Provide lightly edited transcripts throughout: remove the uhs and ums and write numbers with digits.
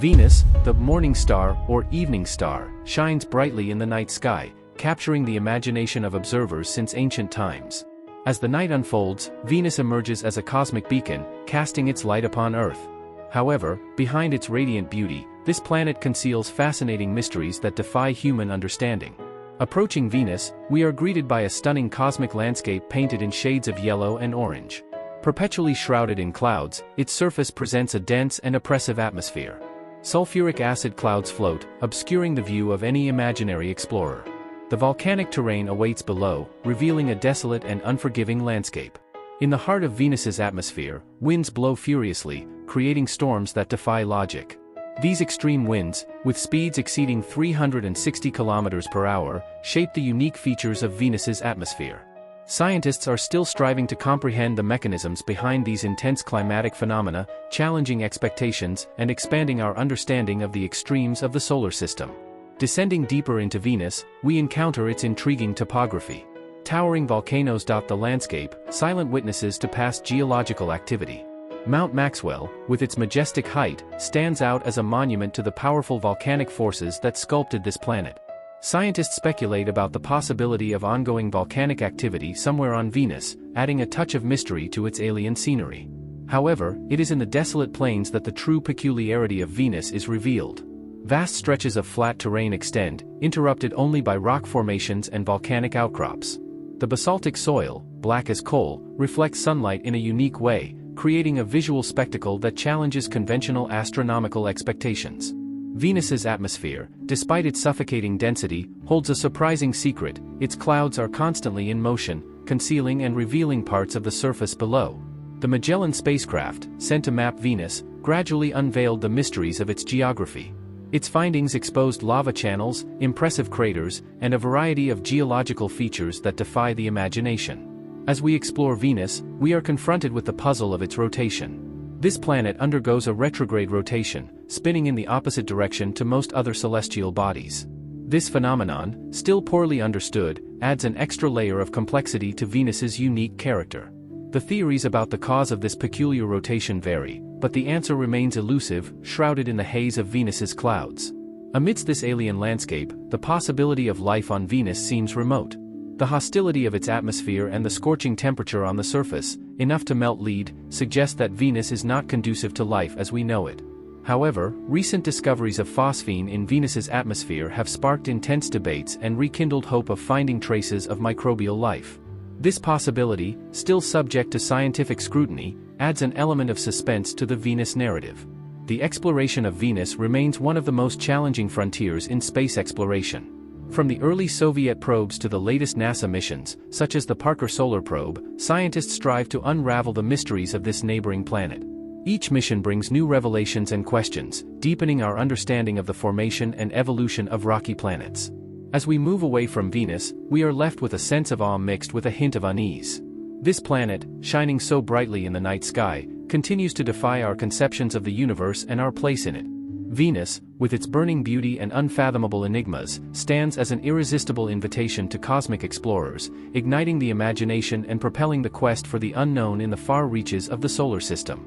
Venus, the morning star or evening star, shines brightly in the night sky, capturing the imagination of observers since ancient times. As the night unfolds, Venus emerges as a cosmic beacon, casting its light upon Earth. However, behind its radiant beauty, this planet conceals fascinating mysteries that defy human understanding. Approaching Venus, we are greeted by a stunning cosmic landscape painted in shades of yellow and orange. Perpetually shrouded in clouds, its surface presents a dense and oppressive atmosphere. Sulfuric acid clouds float, obscuring the view of any imaginary explorer. The volcanic terrain awaits below, revealing a desolate and unforgiving landscape. In the heart of Venus's atmosphere, winds blow furiously, creating storms that defy logic. These extreme winds, with speeds exceeding 360 km per hour, shape the unique features of Venus's atmosphere. Scientists are still striving to comprehend the mechanisms behind these intense climatic phenomena, challenging expectations and expanding our understanding of the extremes of the solar system. Descending deeper into Venus, we encounter its intriguing topography. Towering volcanoes dot the landscape, silent witnesses to past geological activity. Mount Maxwell, with its majestic height, stands out as a monument to the powerful volcanic forces that sculpted this planet. Scientists speculate about the possibility of ongoing volcanic activity somewhere on Venus, adding a touch of mystery to its alien scenery. However, it is in the desolate plains that the true peculiarity of Venus is revealed. Vast stretches of flat terrain extend, interrupted only by rock formations and volcanic outcrops. The basaltic soil, black as coal, reflects sunlight in a unique way, creating a visual spectacle that challenges conventional astronomical expectations. Venus's atmosphere, despite its suffocating density, holds a surprising secret. Its clouds are constantly in motion, concealing and revealing parts of the surface below. The Magellan spacecraft, sent to map Venus, gradually unveiled the mysteries of its geography. Its findings exposed lava channels, impressive craters, and a variety of geological features that defy the imagination. As we explore Venus, we are confronted with the puzzle of its rotation. This planet undergoes a retrograde rotation, spinning in the opposite direction to most other celestial bodies. This phenomenon, still poorly understood, adds an extra layer of complexity to Venus's unique character. The theories about the cause of this peculiar rotation vary, but the answer remains elusive, shrouded in the haze of Venus's clouds. Amidst this alien landscape, the possibility of life on Venus seems remote. The hostility of its atmosphere and the scorching temperature on the surface, enough to melt lead, suggest that Venus is not conducive to life as we know it. However, recent discoveries of phosphine in Venus's atmosphere have sparked intense debates and rekindled hope of finding traces of microbial life. This possibility, still subject to scientific scrutiny, adds an element of suspense to the Venus narrative. The exploration of Venus remains one of the most challenging frontiers in space exploration. From the early Soviet probes to the latest NASA missions, such as the Parker Solar Probe, scientists strive to unravel the mysteries of this neighboring planet. Each mission brings new revelations and questions, deepening our understanding of the formation and evolution of rocky planets. As we move away from Venus, we are left with a sense of awe mixed with a hint of unease. This planet, shining so brightly in the night sky, continues to defy our conceptions of the universe and our place in it. Venus, with its burning beauty and unfathomable enigmas, stands as an irresistible invitation to cosmic explorers, igniting the imagination and propelling the quest for the unknown in the far reaches of the solar system.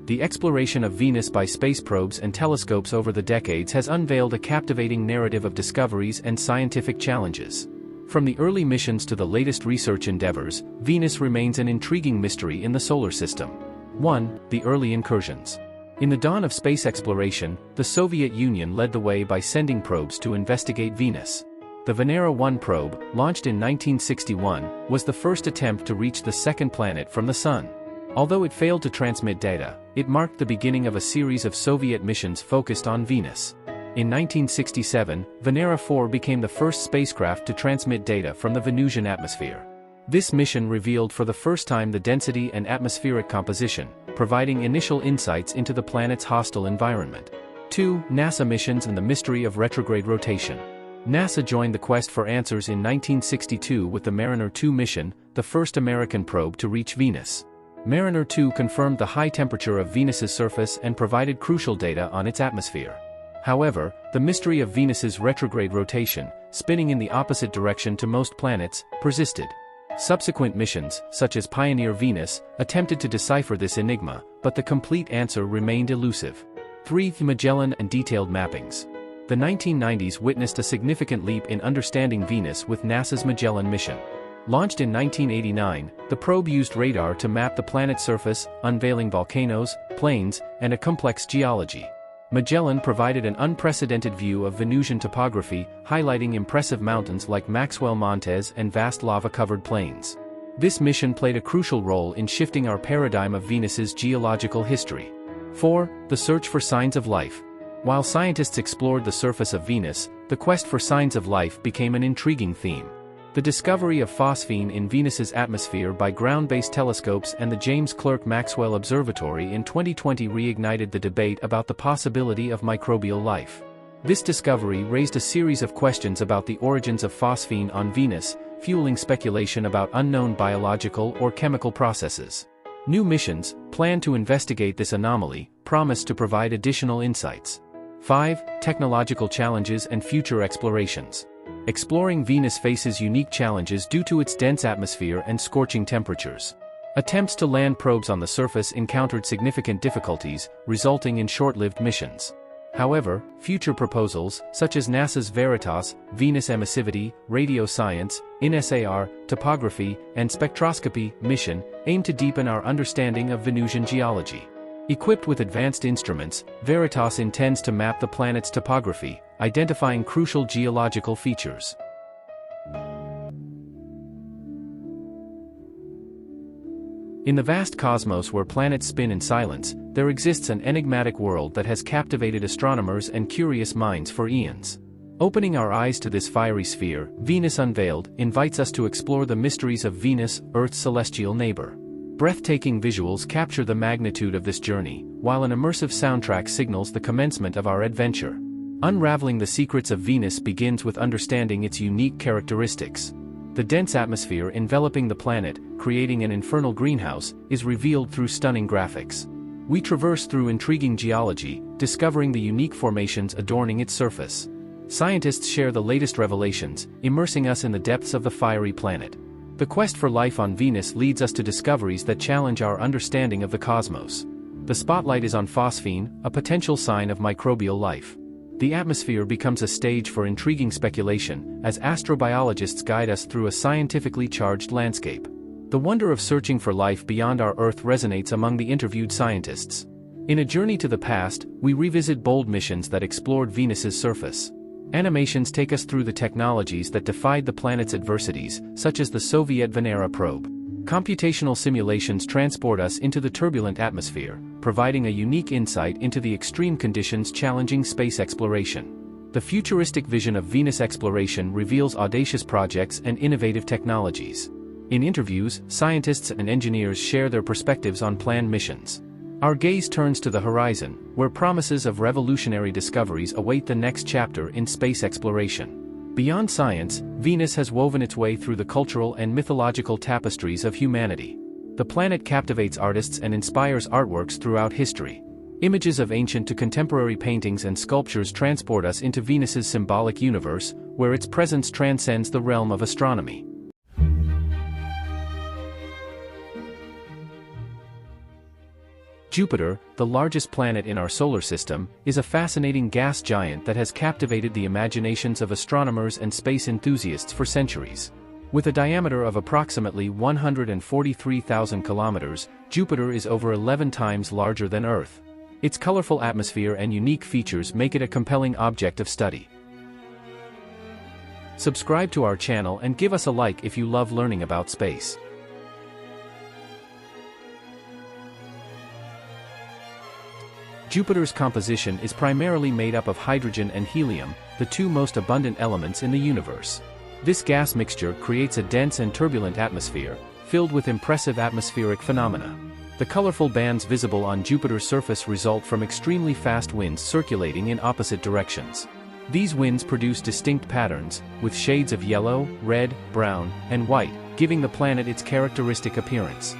The exploration of Venus by space probes and telescopes over the decades has unveiled a captivating narrative of discoveries and scientific challenges. From the early missions to the latest research endeavors, Venus remains an intriguing mystery in the solar system. 1. The early incursions. In the dawn of space exploration, the Soviet Union led the way by sending probes to investigate Venus. The Venera 1 probe, launched in 1961, was the first attempt to reach the second planet from the Sun. Although it failed to transmit data, it marked the beginning of a series of Soviet missions focused on Venus. In 1967, Venera 4 became the first spacecraft to transmit data from the Venusian atmosphere. This mission revealed for the first time the density and atmospheric composition, providing initial insights into the planet's hostile environment. 2. NASA missions and the mystery of retrograde rotation. NASA joined the quest for answers in 1962 with the Mariner 2 mission, the first American probe to reach Venus. Mariner 2 confirmed the high temperature of Venus's surface and provided crucial data on its atmosphere. However, the mystery of Venus's retrograde rotation, spinning in the opposite direction to most planets, persisted. Subsequent missions, such as Pioneer Venus, attempted to decipher this enigma, but the complete answer remained elusive. 3. Magellan and detailed mappings. The 1990s witnessed a significant leap in understanding Venus with NASA's Magellan mission. Launched in 1989, the probe used radar to map the planet's surface, unveiling volcanoes, plains, and a complex geology. Magellan provided an unprecedented view of Venusian topography, highlighting impressive mountains like Maxwell Montes and vast lava-covered plains. This mission played a crucial role in shifting our paradigm of Venus's geological history. 4. The search for signs of life. While scientists explored the surface of Venus, the quest for signs of life became an intriguing theme. The discovery of phosphine in Venus's atmosphere by ground-based telescopes and the James Clerk Maxwell Observatory in 2020 reignited the debate about the possibility of microbial life. This discovery raised a series of questions about the origins of phosphine on Venus, fueling speculation about unknown biological or chemical processes. New missions, planned to investigate this anomaly, promise to provide additional insights. 5. Technological challenges and future explorations. Exploring Venus faces unique challenges due to its dense atmosphere and scorching temperatures. Attempts to land probes on the surface encountered significant difficulties, resulting in short-lived missions. However, future proposals, such as NASA's Veritas, Venus Emissivity, Radio Science, INSAR, Topography, and Spectroscopy mission, aim to deepen our understanding of Venusian geology. Equipped with advanced instruments, Veritas intends to map the planet's topography, identifying crucial geological features. In the vast cosmos where planets spin in silence, there exists an enigmatic world that has captivated astronomers and curious minds for eons. Opening our eyes to this fiery sphere, Venus Unveiled invites us to explore the mysteries of Venus, Earth's celestial neighbor. Breathtaking visuals capture the magnitude of this journey, while an immersive soundtrack signals the commencement of our adventure. Unraveling the secrets of Venus begins with understanding its unique characteristics. The dense atmosphere enveloping the planet, creating an infernal greenhouse, is revealed through stunning graphics. We traverse through intriguing geology, discovering the unique formations adorning its surface. Scientists share the latest revelations, immersing us in the depths of the fiery planet. The quest for life on Venus leads us to discoveries that challenge our understanding of the cosmos. The spotlight is on phosphine, a potential sign of microbial life. The atmosphere becomes a stage for intriguing speculation, as astrobiologists guide us through a scientifically charged landscape. The wonder of searching for life beyond our Earth resonates among the interviewed scientists. In a journey to the past, we revisit bold missions that explored Venus's surface. Animations take us through the technologies that defied the planet's adversities, such as the Soviet Venera probe. Computational simulations transport us into the turbulent atmosphere, providing a unique insight into the extreme conditions challenging space exploration. The futuristic vision of Venus exploration reveals audacious projects and innovative technologies. In interviews, scientists and engineers share their perspectives on planned missions. Our gaze turns to the horizon, where promises of revolutionary discoveries await the next chapter in space exploration. Beyond science, Venus has woven its way through the cultural and mythological tapestries of humanity. The planet captivates artists and inspires artworks throughout history. Images of ancient to contemporary paintings and sculptures transport us into Venus's symbolic universe, where its presence transcends the realm of astronomy. Jupiter, the largest planet in our solar system, is a fascinating gas giant that has captivated the imaginations of astronomers and space enthusiasts for centuries. With a diameter of approximately 143,000 kilometers, Jupiter is over 11 times larger than Earth. Its colorful atmosphere and unique features make it a compelling object of study. Subscribe to our channel and give us a like if you love learning about space. Jupiter's composition is primarily made up of hydrogen and helium, the two most abundant elements in the universe. This gas mixture creates a dense and turbulent atmosphere, filled with impressive atmospheric phenomena. The colorful bands visible on Jupiter's surface result from extremely fast winds circulating in opposite directions. These winds produce distinct patterns, with shades of yellow, red, brown, and white, giving the planet its characteristic appearance.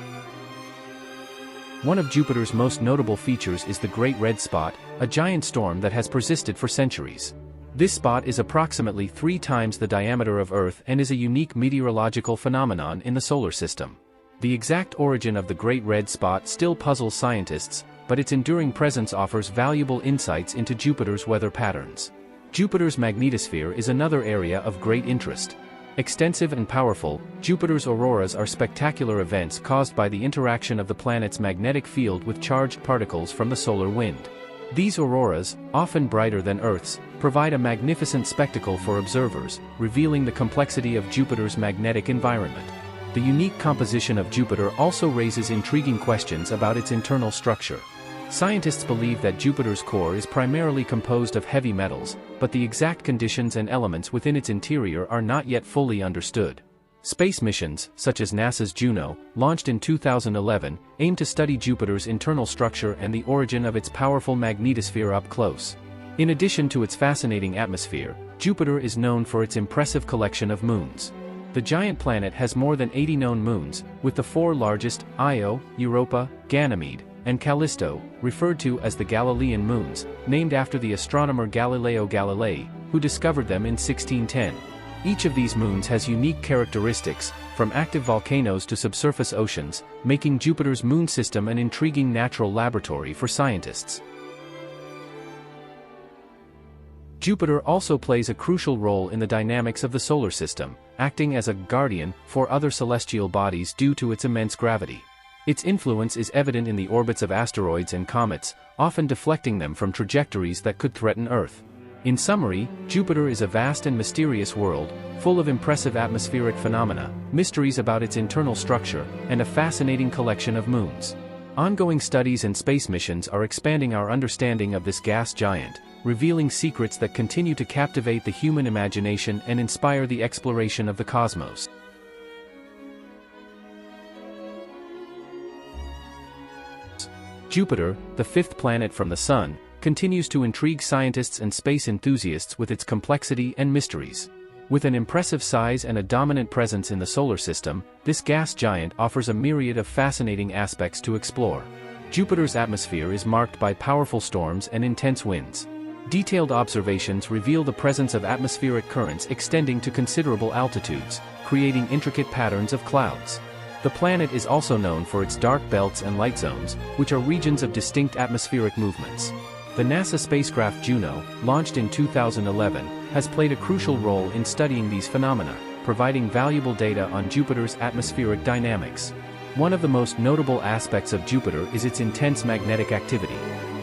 One of Jupiter's most notable features is the Great Red Spot, a giant storm that has persisted for centuries. This spot is approximately 3 times the diameter of Earth and is a unique meteorological phenomenon in the solar system. The exact origin of the Great Red Spot still puzzles scientists, but its enduring presence offers valuable insights into Jupiter's weather patterns. Jupiter's magnetosphere is another area of great interest. Extensive and powerful, Jupiter's auroras are spectacular events caused by the interaction of the planet's magnetic field with charged particles from the solar wind. These auroras, often brighter than Earth's, provide a magnificent spectacle for observers, revealing the complexity of Jupiter's magnetic environment. The unique composition of Jupiter also raises intriguing questions about its internal structure. Scientists believe that Jupiter's core is primarily composed of heavy metals, but the exact conditions and elements within its interior are not yet fully understood. Space missions, such as NASA's Juno, launched in 2011, aim to study Jupiter's internal structure and the origin of its powerful magnetosphere up close. In addition to its fascinating atmosphere, Jupiter is known for its impressive collection of moons. The giant planet has more than 80 known moons, with the four largest, Io, Europa, Ganymede, and Callisto, referred to as the Galilean moons, named after the astronomer Galileo Galilei, who discovered them in 1610. Each of these moons has unique characteristics, from active volcanoes to subsurface oceans, making Jupiter's moon system an intriguing natural laboratory for scientists. Jupiter also plays a crucial role in the dynamics of the solar system, acting as a guardian for other celestial bodies due to its immense gravity. Its influence is evident in the orbits of asteroids and comets, often deflecting them from trajectories that could threaten Earth. In summary, Jupiter is a vast and mysterious world, full of impressive atmospheric phenomena, mysteries about its internal structure, and a fascinating collection of moons. Ongoing studies and space missions are expanding our understanding of this gas giant, revealing secrets that continue to captivate the human imagination and inspire the exploration of the cosmos. Jupiter, the fifth planet from the Sun, continues to intrigue scientists and space enthusiasts with its complexity and mysteries. With an impressive size and a dominant presence in the solar system, this gas giant offers a myriad of fascinating aspects to explore. Jupiter's atmosphere is marked by powerful storms and intense winds. Detailed observations reveal the presence of atmospheric currents extending to considerable altitudes, creating intricate patterns of clouds. The planet is also known for its dark belts and light zones, which are regions of distinct atmospheric movements. The NASA spacecraft Juno, launched in 2011, has played a crucial role in studying these phenomena, providing valuable data on Jupiter's atmospheric dynamics. One of the most notable aspects of Jupiter is its intense magnetic activity.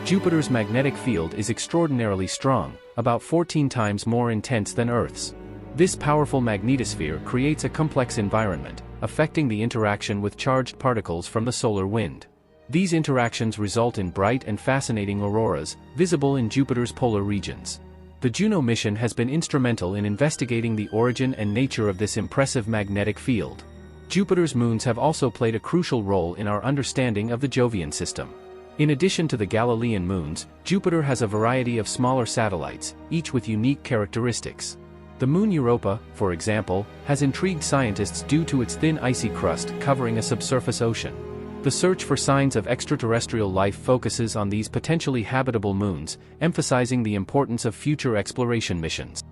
Jupiter's magnetic field is extraordinarily strong, about 14 times more intense than Earth's. This powerful magnetosphere creates a complex environment, affecting the interaction with charged particles from the solar wind. These interactions result in bright and fascinating auroras, visible in Jupiter's polar regions. The Juno mission has been instrumental in investigating the origin and nature of this impressive magnetic field. Jupiter's moons have also played a crucial role in our understanding of the Jovian system. In addition to the Galilean moons, Jupiter has a variety of smaller satellites, each with unique characteristics. The moon Europa, for example, has intrigued scientists due to its thin icy crust covering a subsurface ocean. The search for signs of extraterrestrial life focuses on these potentially habitable moons, emphasizing the importance of future exploration missions.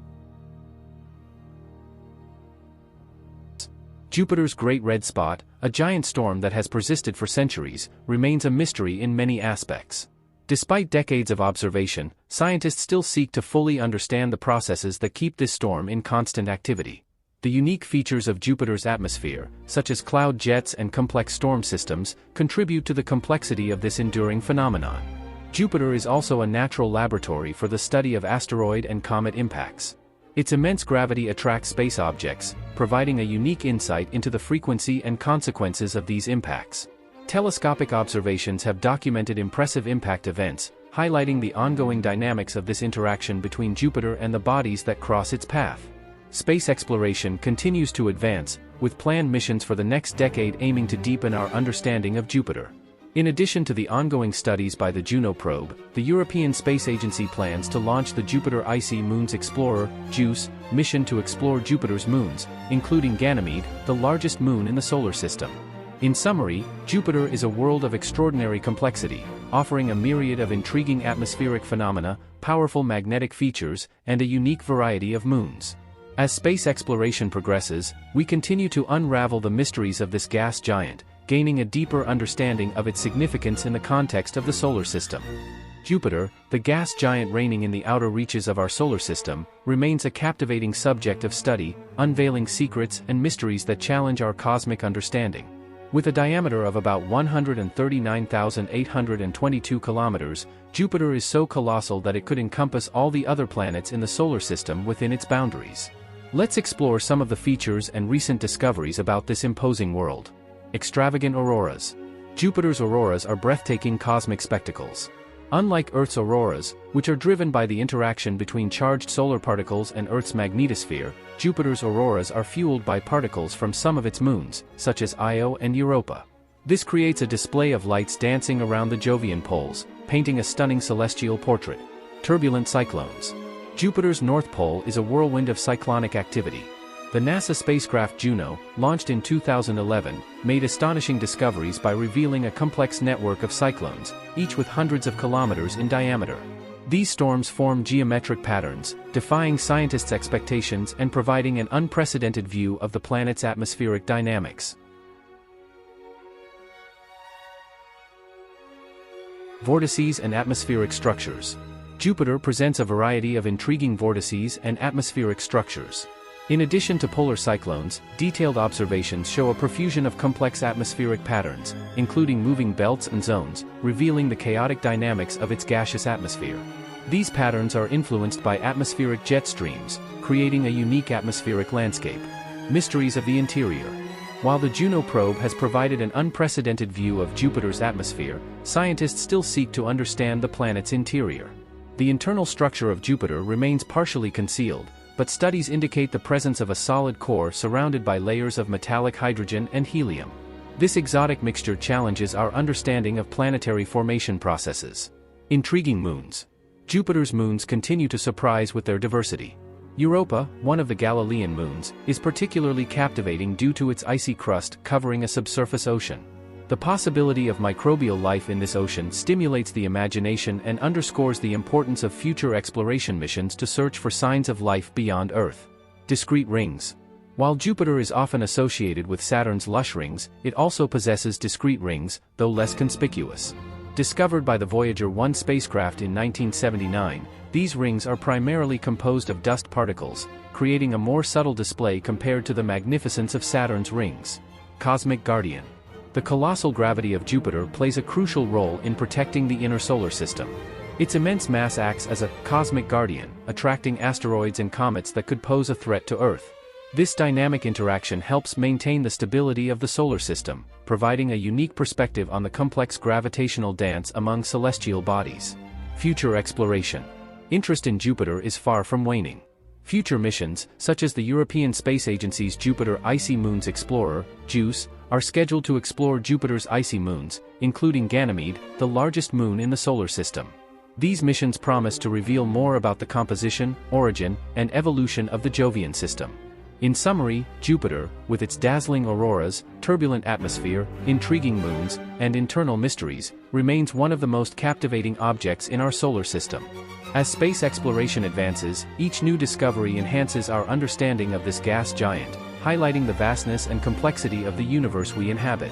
Jupiter's Great Red Spot, a giant storm that has persisted for centuries, remains a mystery in many aspects. Despite decades of observation, scientists still seek to fully understand the processes that keep this storm in constant activity. The unique features of Jupiter's atmosphere, such as cloud jets and complex storm systems, contribute to the complexity of this enduring phenomenon. Jupiter is also a natural laboratory for the study of asteroid and comet impacts. Its immense gravity attracts space objects, providing a unique insight into the frequency and consequences of these impacts. Telescopic observations have documented impressive impact events, highlighting the ongoing dynamics of this interaction between Jupiter and the bodies that cross its path. Space exploration continues to advance, with planned missions for the next decade aiming to deepen our understanding of Jupiter. In addition to the ongoing studies by the Juno probe, the European Space Agency plans to launch the Jupiter Icy Moons Explorer (JUICE) mission to explore Jupiter's moons, including Ganymede, the largest moon in the solar system. In summary, Jupiter is a world of extraordinary complexity, offering a myriad of intriguing atmospheric phenomena, powerful magnetic features, and a unique variety of moons. As space exploration progresses, we continue to unravel the mysteries of this gas giant, gaining a deeper understanding of its significance in the context of the solar system. Jupiter, the gas giant reigning in the outer reaches of our solar system, remains a captivating subject of study, unveiling secrets and mysteries that challenge our cosmic understanding. With a diameter of about 139,822 kilometers, Jupiter is so colossal that it could encompass all the other planets in the solar system within its boundaries. Let's explore some of the features and recent discoveries about this imposing world. Extravagant auroras. Jupiter's auroras are breathtaking cosmic spectacles. Unlike Earth's auroras, which are driven by the interaction between charged solar particles and Earth's magnetosphere, Jupiter's auroras are fueled by particles from some of its moons, such as Io and Europa. This creates a display of lights dancing around the Jovian poles, painting a stunning celestial portrait. Turbulent cyclones. Jupiter's North Pole is a whirlwind of cyclonic activity. The NASA spacecraft Juno, launched in 2011, made astonishing discoveries by revealing a complex network of cyclones, each with hundreds of kilometers in diameter. These storms form geometric patterns, defying scientists' expectations and providing an unprecedented view of the planet's atmospheric dynamics. Vortices and atmospheric structures. Jupiter presents a variety of intriguing vortices and atmospheric structures. In addition to polar cyclones, detailed observations show a profusion of complex atmospheric patterns, including moving belts and zones, revealing the chaotic dynamics of its gaseous atmosphere. These patterns are influenced by atmospheric jet streams, creating a unique atmospheric landscape. Mysteries of the interior. While the Juno probe has provided an unprecedented view of Jupiter's atmosphere, scientists still seek to understand the planet's interior. The internal structure of Jupiter remains partially concealed, but studies indicate the presence of a solid core surrounded by layers of metallic hydrogen and helium. This exotic mixture challenges our understanding of planetary formation processes. Intriguing moons. Jupiter's moons continue to surprise with their diversity. Europa, one of the Galilean moons, is particularly captivating due to its icy crust covering a subsurface ocean. The possibility of microbial life in this ocean stimulates the imagination and underscores the importance of future exploration missions to search for signs of life beyond Earth. Discrete rings. While Jupiter is often associated with Saturn's lush rings, it also possesses discrete rings, though less conspicuous. Discovered by the Voyager 1 spacecraft in 1979, these rings are primarily composed of dust particles, creating a more subtle display compared to the magnificence of Saturn's rings. Cosmic Guardian. The colossal gravity of Jupiter plays a crucial role in protecting the inner solar system. Its immense mass acts as a cosmic guardian, attracting asteroids and comets that could pose a threat to Earth. This dynamic interaction helps maintain the stability of the solar system, providing a unique perspective on the complex gravitational dance among celestial bodies. Future exploration. Interest in Jupiter is far from waning. Future missions, such as the European Space Agency's Jupiter Icy Moons Explorer, JUICE, are scheduled to explore Jupiter's icy moons, including Ganymede, the largest moon in the solar system. These missions promise to reveal more about the composition, origin, and evolution of the Jovian system. In summary, Jupiter, with its dazzling auroras, turbulent atmosphere, intriguing moons, and internal mysteries, remains one of the most captivating objects in our solar system. As space exploration advances, each new discovery enhances our understanding of this gas giant, highlighting the vastness and complexity of the universe we inhabit.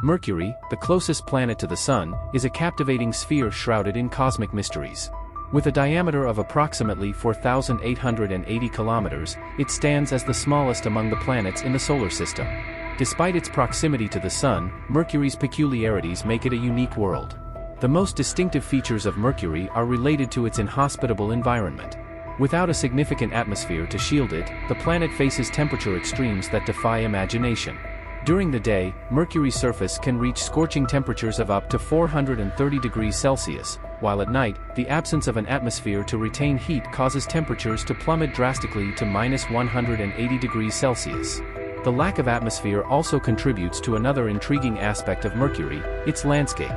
Mercury, the closest planet to the Sun, is a captivating sphere shrouded in cosmic mysteries. With a diameter of approximately 4,880 kilometers, it stands as the smallest among the planets in the solar system. Despite its proximity to the Sun, Mercury's peculiarities make it a unique world. The most distinctive features of Mercury are related to its inhospitable environment. Without a significant atmosphere to shield it, the planet faces temperature extremes that defy imagination. During the day, Mercury's surface can reach scorching temperatures of up to 430 degrees Celsius, while at night, the absence of an atmosphere to retain heat causes temperatures to plummet drastically to -180 degrees Celsius. The lack of atmosphere also contributes to another intriguing aspect of Mercury, its landscape.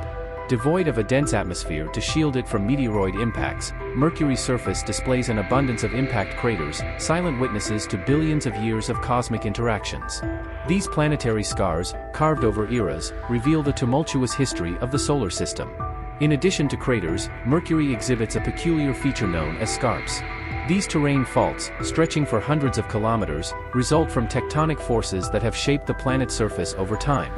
Devoid of a dense atmosphere to shield it from meteoroid impacts, Mercury's surface displays an abundance of impact craters, silent witnesses to billions of years of cosmic interactions. These planetary scars, carved over eras, reveal the tumultuous history of the solar system. In addition to craters, Mercury exhibits a peculiar feature known as scarps. These terrain faults, stretching for hundreds of kilometers, result from tectonic forces that have shaped the planet's surface over time.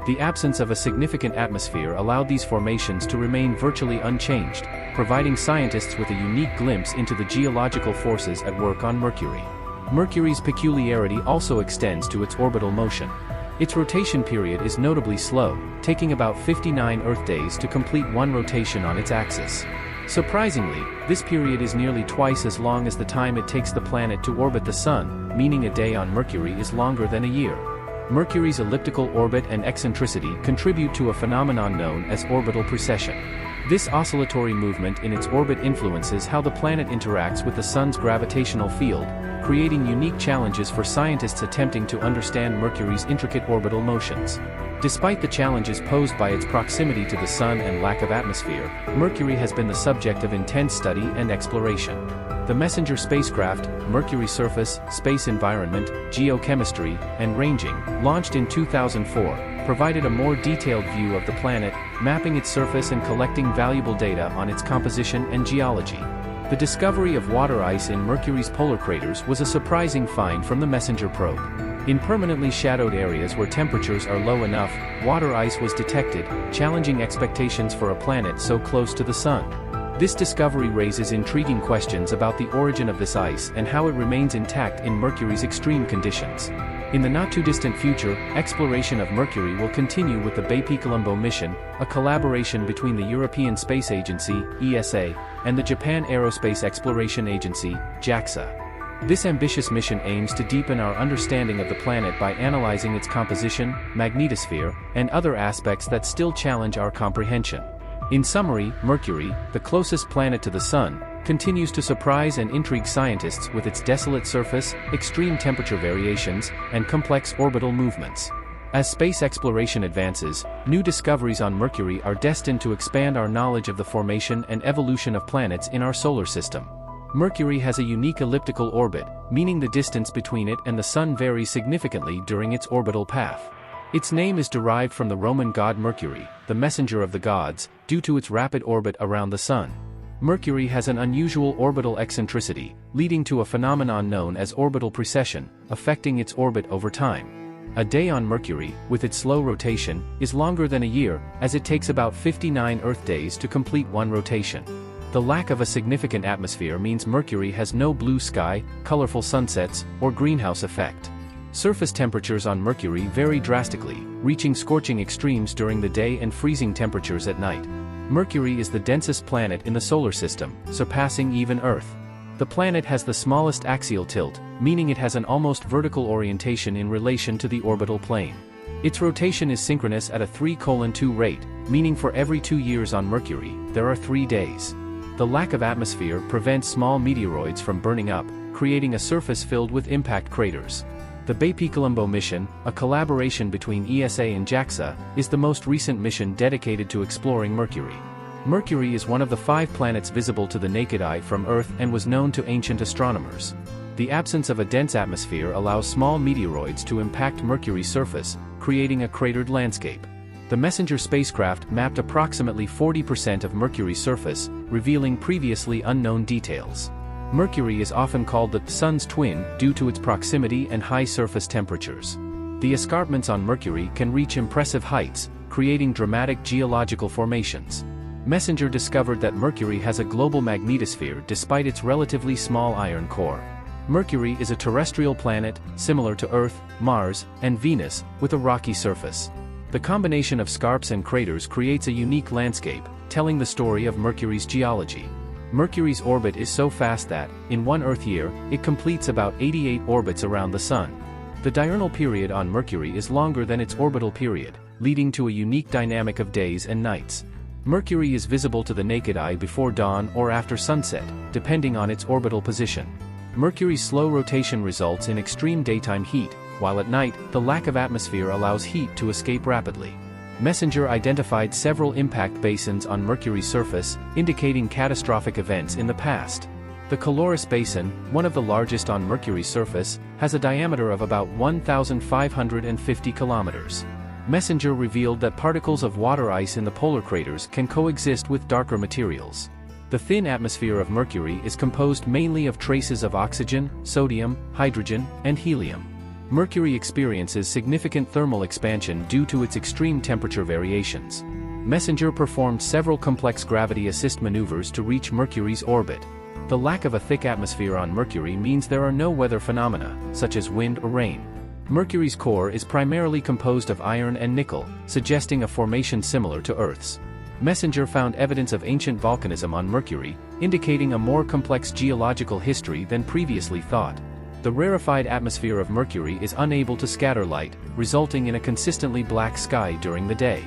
The absence of a significant atmosphere allowed these formations to remain virtually unchanged, providing scientists with a unique glimpse into the geological forces at work on Mercury. Mercury's peculiarity also extends to its orbital motion. Its rotation period is notably slow, taking about 59 Earth days to complete one rotation on its axis. Surprisingly, this period is nearly twice as long as the time it takes the planet to orbit the Sun, meaning a day on Mercury is longer than a year. Mercury's elliptical orbit and eccentricity contribute to a phenomenon known as orbital precession. This oscillatory movement in its orbit influences how the planet interacts with the Sun's gravitational field, creating unique challenges for scientists attempting to understand Mercury's intricate orbital motions. Despite the challenges posed by its proximity to the Sun and lack of atmosphere, Mercury has been the subject of intense study and exploration. The Messenger spacecraft, Mercury Surface, Space Environment, Geochemistry, and Ranging, launched in 2004, provided a more detailed view of the planet, mapping its surface and collecting valuable data on its composition and geology. The discovery of water ice in Mercury's polar craters was a surprising find from the Messenger probe. In permanently shadowed areas where temperatures are low enough, water ice was detected, challenging expectations for a planet so close to the Sun. This discovery raises intriguing questions about the origin of this ice and how it remains intact in Mercury's extreme conditions. In the not-too-distant future, exploration of Mercury will continue with the Bepi-Colombo mission, a collaboration between the European Space Agency, ESA, and the Japan Aerospace Exploration Agency, JAXA. This ambitious mission aims to deepen our understanding of the planet by analyzing its composition, magnetosphere, and other aspects that still challenge our comprehension. In summary, Mercury, the closest planet to the Sun, continues to surprise and intrigue scientists with its desolate surface, extreme temperature variations, and complex orbital movements. As space exploration advances, new discoveries on Mercury are destined to expand our knowledge of the formation and evolution of planets in our solar system. Mercury has a unique elliptical orbit, meaning the distance between it and the Sun varies significantly during its orbital path. Its name is derived from the Roman god Mercury, the messenger of the gods, due to its rapid orbit around the Sun. Mercury has an unusual orbital eccentricity, leading to a phenomenon known as orbital precession, affecting its orbit over time. A day on Mercury, with its slow rotation, is longer than a year, as it takes about 59 Earth days to complete one rotation. The lack of a significant atmosphere means Mercury has no blue sky, colorful sunsets, or greenhouse effect. Surface temperatures on Mercury vary drastically, reaching scorching extremes during the day and freezing temperatures at night. Mercury is the densest planet in the solar system, surpassing even Earth. The planet has the smallest axial tilt, meaning it has an almost vertical orientation in relation to the orbital plane. Its rotation is synchronous at a 3:2 rate, meaning for every 2 years on Mercury, there are 3 days. The lack of atmosphere prevents small meteoroids from burning up, creating a surface filled with impact craters. The Bepi-Colombo mission, a collaboration between ESA and JAXA, is the most recent mission dedicated to exploring Mercury. Mercury is one of the 5 planets visible to the naked eye from Earth and was known to ancient astronomers. The absence of a dense atmosphere allows small meteoroids to impact Mercury's surface, creating a cratered landscape. The Messenger spacecraft mapped approximately 40% of Mercury's surface, revealing previously unknown details. Mercury is often called the Sun's twin due to its proximity and high surface temperatures. The escarpments on Mercury can reach impressive heights, creating dramatic geological formations. Messenger discovered that Mercury has a global magnetosphere despite its relatively small iron core. Mercury is a terrestrial planet, similar to Earth, Mars, and Venus, with a rocky surface. The combination of scarps and craters creates a unique landscape, telling the story of Mercury's geology. Mercury's orbit is so fast that, in one Earth year, it completes about 88 orbits around the Sun. The diurnal period on Mercury is longer than its orbital period, leading to a unique dynamic of days and nights. Mercury is visible to the naked eye before dawn or after sunset, depending on its orbital position. Mercury's slow rotation results in extreme daytime heat, while at night, the lack of atmosphere allows heat to escape rapidly. Messenger identified several impact basins on Mercury's surface, indicating catastrophic events in the past. The Caloris Basin, one of the largest on Mercury's surface, has a diameter of about 1,550 kilometers. Messenger revealed that particles of water ice in the polar craters can coexist with darker materials. The thin atmosphere of Mercury is composed mainly of traces of oxygen, sodium, hydrogen, and helium. Mercury experiences significant thermal expansion due to its extreme temperature variations. Messenger performed several complex gravity assist maneuvers to reach Mercury's orbit. The lack of a thick atmosphere on Mercury means there are no weather phenomena, such as wind or rain. Mercury's core is primarily composed of iron and nickel, suggesting a formation similar to Earth's. Messenger found evidence of ancient volcanism on Mercury, indicating a more complex geological history than previously thought. The rarefied atmosphere of Mercury is unable to scatter light, resulting in a consistently black sky during the day.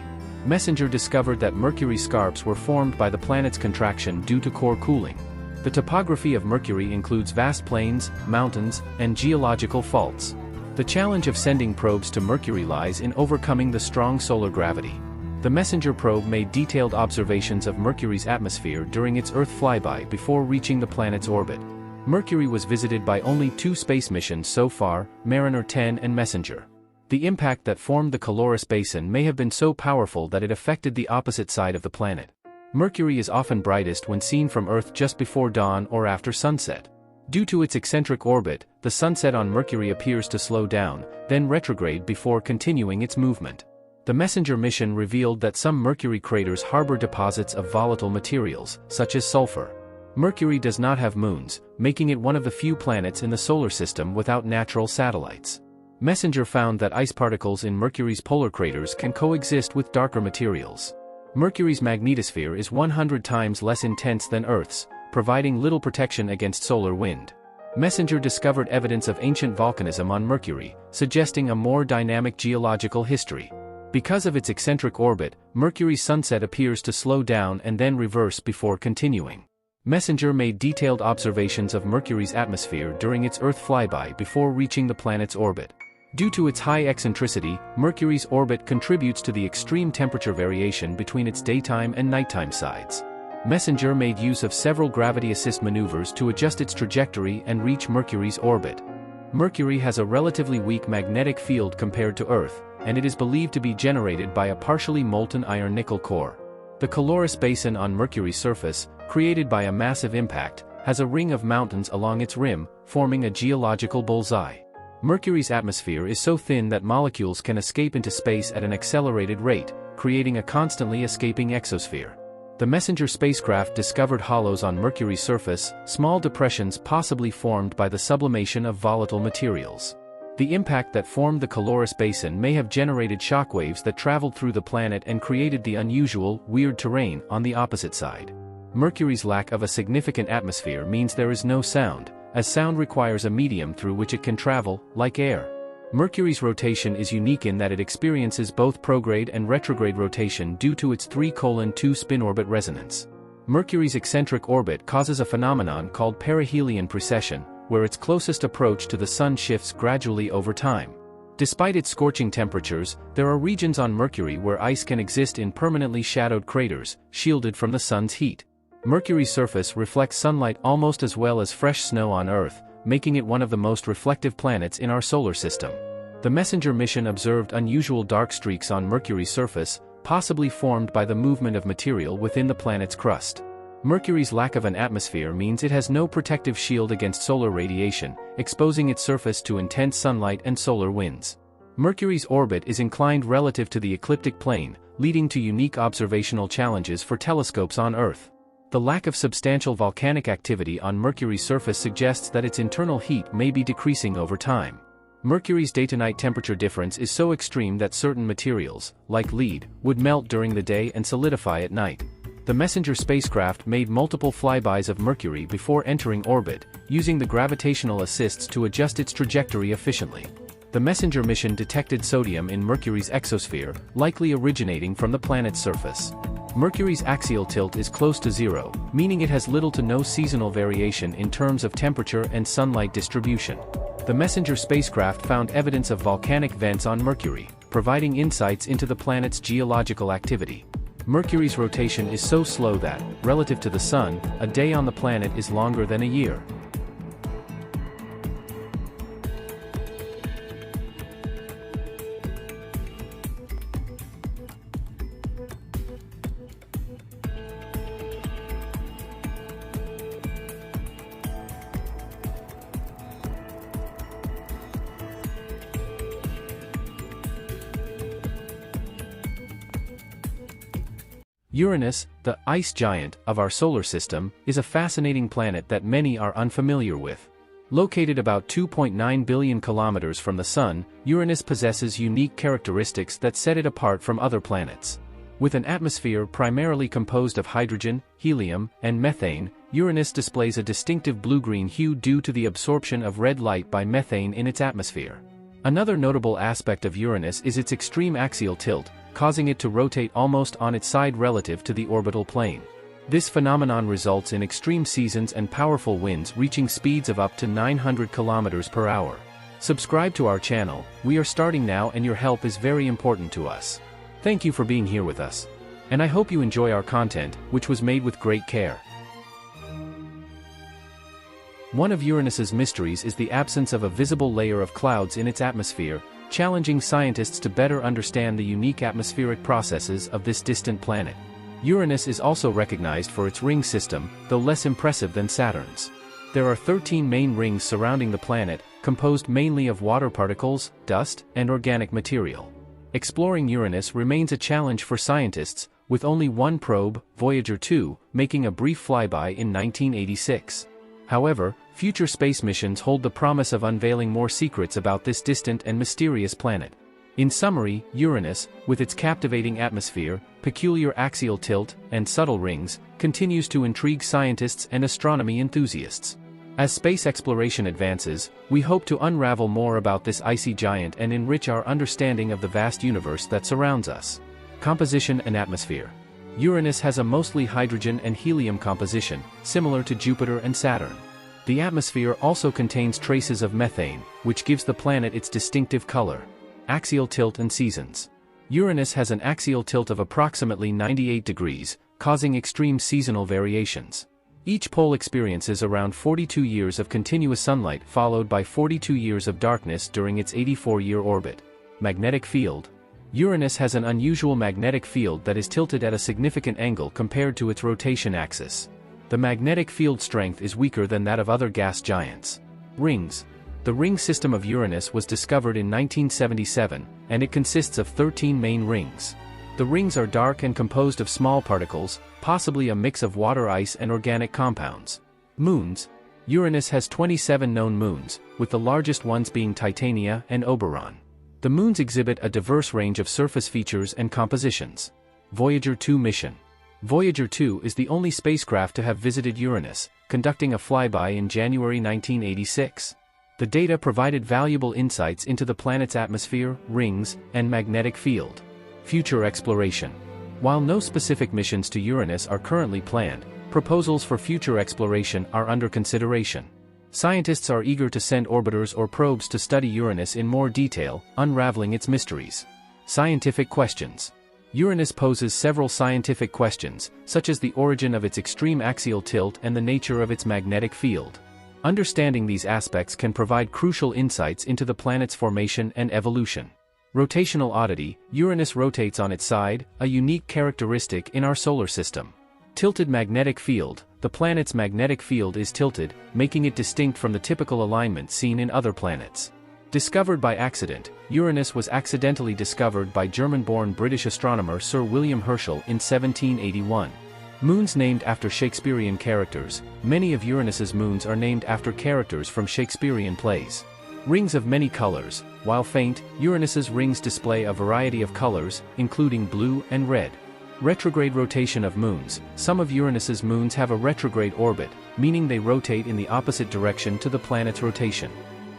Messenger discovered that Mercury's scarps were formed by the planet's contraction due to core cooling. The topography of Mercury includes vast plains, mountains, and geological faults. The challenge of sending probes to Mercury lies in overcoming the strong solar gravity. The Messenger probe made detailed observations of Mercury's atmosphere during its Earth flyby before reaching the planet's orbit. Mercury was visited by only 2 space missions so far, Mariner 10 and Messenger. The impact that formed the Caloris Basin may have been so powerful that it affected the opposite side of the planet. Mercury is often brightest when seen from Earth just before dawn or after sunset. Due to its eccentric orbit, the sunset on Mercury appears to slow down, then retrograde before continuing its movement. The Messenger mission revealed that some Mercury craters harbor deposits of volatile materials, such as sulfur. Mercury does not have moons, making it one of the few planets in the solar system without natural satellites. Messenger found that ice particles in Mercury's polar craters can coexist with darker materials. Mercury's magnetosphere is 100 times less intense than Earth's, providing little protection against solar wind. Messenger discovered evidence of ancient volcanism on Mercury, suggesting a more dynamic geological history. Because of its eccentric orbit, Mercury's sunset appears to slow down and then reverse before continuing. Messenger made detailed observations of Mercury's atmosphere during its Earth flyby before reaching the planet's orbit. Due to its high eccentricity, Mercury's orbit contributes to the extreme temperature variation between its daytime and nighttime sides. Messenger made use of several gravity assist maneuvers to adjust its trajectory and reach Mercury's orbit. Mercury has a relatively weak magnetic field compared to Earth, and it is believed to be generated by a partially molten iron-nickel core. The Caloris Basin on Mercury's surface, created by a massive impact, has a ring of mountains along its rim, forming a geological bullseye. Mercury's atmosphere is so thin that molecules can escape into space at an accelerated rate, creating a constantly escaping exosphere. The Messenger spacecraft discovered hollows on Mercury's surface, small depressions possibly formed by the sublimation of volatile materials. The impact that formed the Caloris Basin may have generated shockwaves that traveled through the planet and created the unusual, weird terrain on the opposite side. Mercury's lack of a significant atmosphere means there is no sound, as sound requires a medium through which it can travel, like air. Mercury's rotation is unique in that it experiences both prograde and retrograde rotation due to its 3:2 spin-orbit resonance. Mercury's eccentric orbit causes a phenomenon called perihelion precession, where its closest approach to the Sun shifts gradually over time. Despite its scorching temperatures, there are regions on Mercury where ice can exist in permanently shadowed craters, shielded from the Sun's heat. Mercury's surface reflects sunlight almost as well as fresh snow on Earth, making it one of the most reflective planets in our solar system. The Messenger mission observed unusual dark streaks on Mercury's surface, possibly formed by the movement of material within the planet's crust. Mercury's lack of an atmosphere means it has no protective shield against solar radiation, exposing its surface to intense sunlight and solar winds. Mercury's orbit is inclined relative to the ecliptic plane, leading to unique observational challenges for telescopes on Earth. The lack of substantial volcanic activity on Mercury's surface suggests that its internal heat may be decreasing over time. Mercury's day-to-night temperature difference is so extreme that certain materials, like lead, would melt during the day and solidify at night. The Messenger spacecraft made multiple flybys of Mercury before entering orbit, using the gravitational assists to adjust its trajectory efficiently. The Messenger mission detected sodium in Mercury's exosphere, likely originating from the planet's surface. Mercury's axial tilt is close to zero, meaning it has little to no seasonal variation in terms of temperature and sunlight distribution. The Messenger spacecraft found evidence of volcanic vents on Mercury, providing insights into the planet's geological activity. Mercury's rotation is so slow that, relative to the Sun, a day on the planet is longer than a year. Uranus, the ice giant of our solar system, is a fascinating planet that many are unfamiliar with. Located about 2.9 billion kilometers from the Sun, Uranus possesses unique characteristics that set it apart from other planets. With an atmosphere primarily composed of hydrogen, helium, and methane, Uranus displays a distinctive blue-green hue due to the absorption of red light by methane in its atmosphere. Another notable aspect of Uranus is its extreme axial tilt, causing it to rotate almost on its side relative to the orbital plane. This phenomenon results in extreme seasons and powerful winds reaching speeds of up to 900 kilometers per hour. Subscribe to our channel. We are starting now and your help is very important to us. Thank you for being here with us. And I hope you enjoy our content, which was made with great care. One of Uranus's mysteries is the absence of a visible layer of clouds in its atmosphere, challenging scientists to better understand the unique atmospheric processes of this distant planet. Uranus is also recognized for its ring system, though less impressive than Saturn's. There are 13 main rings surrounding the planet, composed mainly of water particles, dust, and organic material. Exploring Uranus remains a challenge for scientists, with only one probe, Voyager 2, making a brief flyby in 1986. However, future space missions hold the promise of unveiling more secrets about this distant and mysterious planet. In summary, Uranus, with its captivating atmosphere, peculiar axial tilt, and subtle rings, continues to intrigue scientists and astronomy enthusiasts. As space exploration advances, we hope to unravel more about this icy giant and enrich our understanding of the vast universe that surrounds us. Composition and atmosphere. Uranus has a mostly hydrogen and helium composition, similar to Jupiter and Saturn. The atmosphere also contains traces of methane, which gives the planet its distinctive color. Axial tilt and seasons. Uranus has an axial tilt of approximately 98 degrees, causing extreme seasonal variations. Each pole experiences around 42 years of continuous sunlight followed by 42 years of darkness during its 84-year orbit. Magnetic field. Uranus has an unusual magnetic field that is tilted at a significant angle compared to its rotation axis. The magnetic field strength is weaker than that of other gas giants. Rings. The ring system of Uranus was discovered in 1977, and it consists of 13 main rings. The rings are dark and composed of small particles, possibly a mix of water ice and organic compounds. Moons. Uranus has 27 known moons, with the largest ones being Titania and Oberon. The moons exhibit a diverse range of surface features and compositions. Voyager 2 mission. Voyager 2 is the only spacecraft to have visited Uranus, conducting a flyby in January 1986. The data provided valuable insights into the planet's atmosphere, rings, and magnetic field. Future exploration. While no specific missions to Uranus are currently planned, proposals for future exploration are under consideration. Scientists are eager to send orbiters or probes to study Uranus in more detail, unraveling its mysteries. Scientific questions. Uranus poses several scientific questions, such as the origin of its extreme axial tilt and the nature of its magnetic field. Understanding these aspects can provide crucial insights into the planet's formation and evolution. Rotational oddity. Uranus rotates on its side, a unique characteristic in our solar system. Tilted magnetic field. The planet's magnetic field is tilted, making it distinct from the typical alignment seen in other planets. Discovered by accident. Uranus was accidentally discovered by German-born British astronomer Sir William Herschel in 1781. Moons named after Shakespearean characters. Many of Uranus's moons are named after characters from Shakespearean plays. Rings of many colors. While faint, Uranus's rings display a variety of colors, including blue and red. Retrograde rotation of moons. Some of Uranus's moons have a retrograde orbit, meaning they rotate in the opposite direction to the planet's rotation.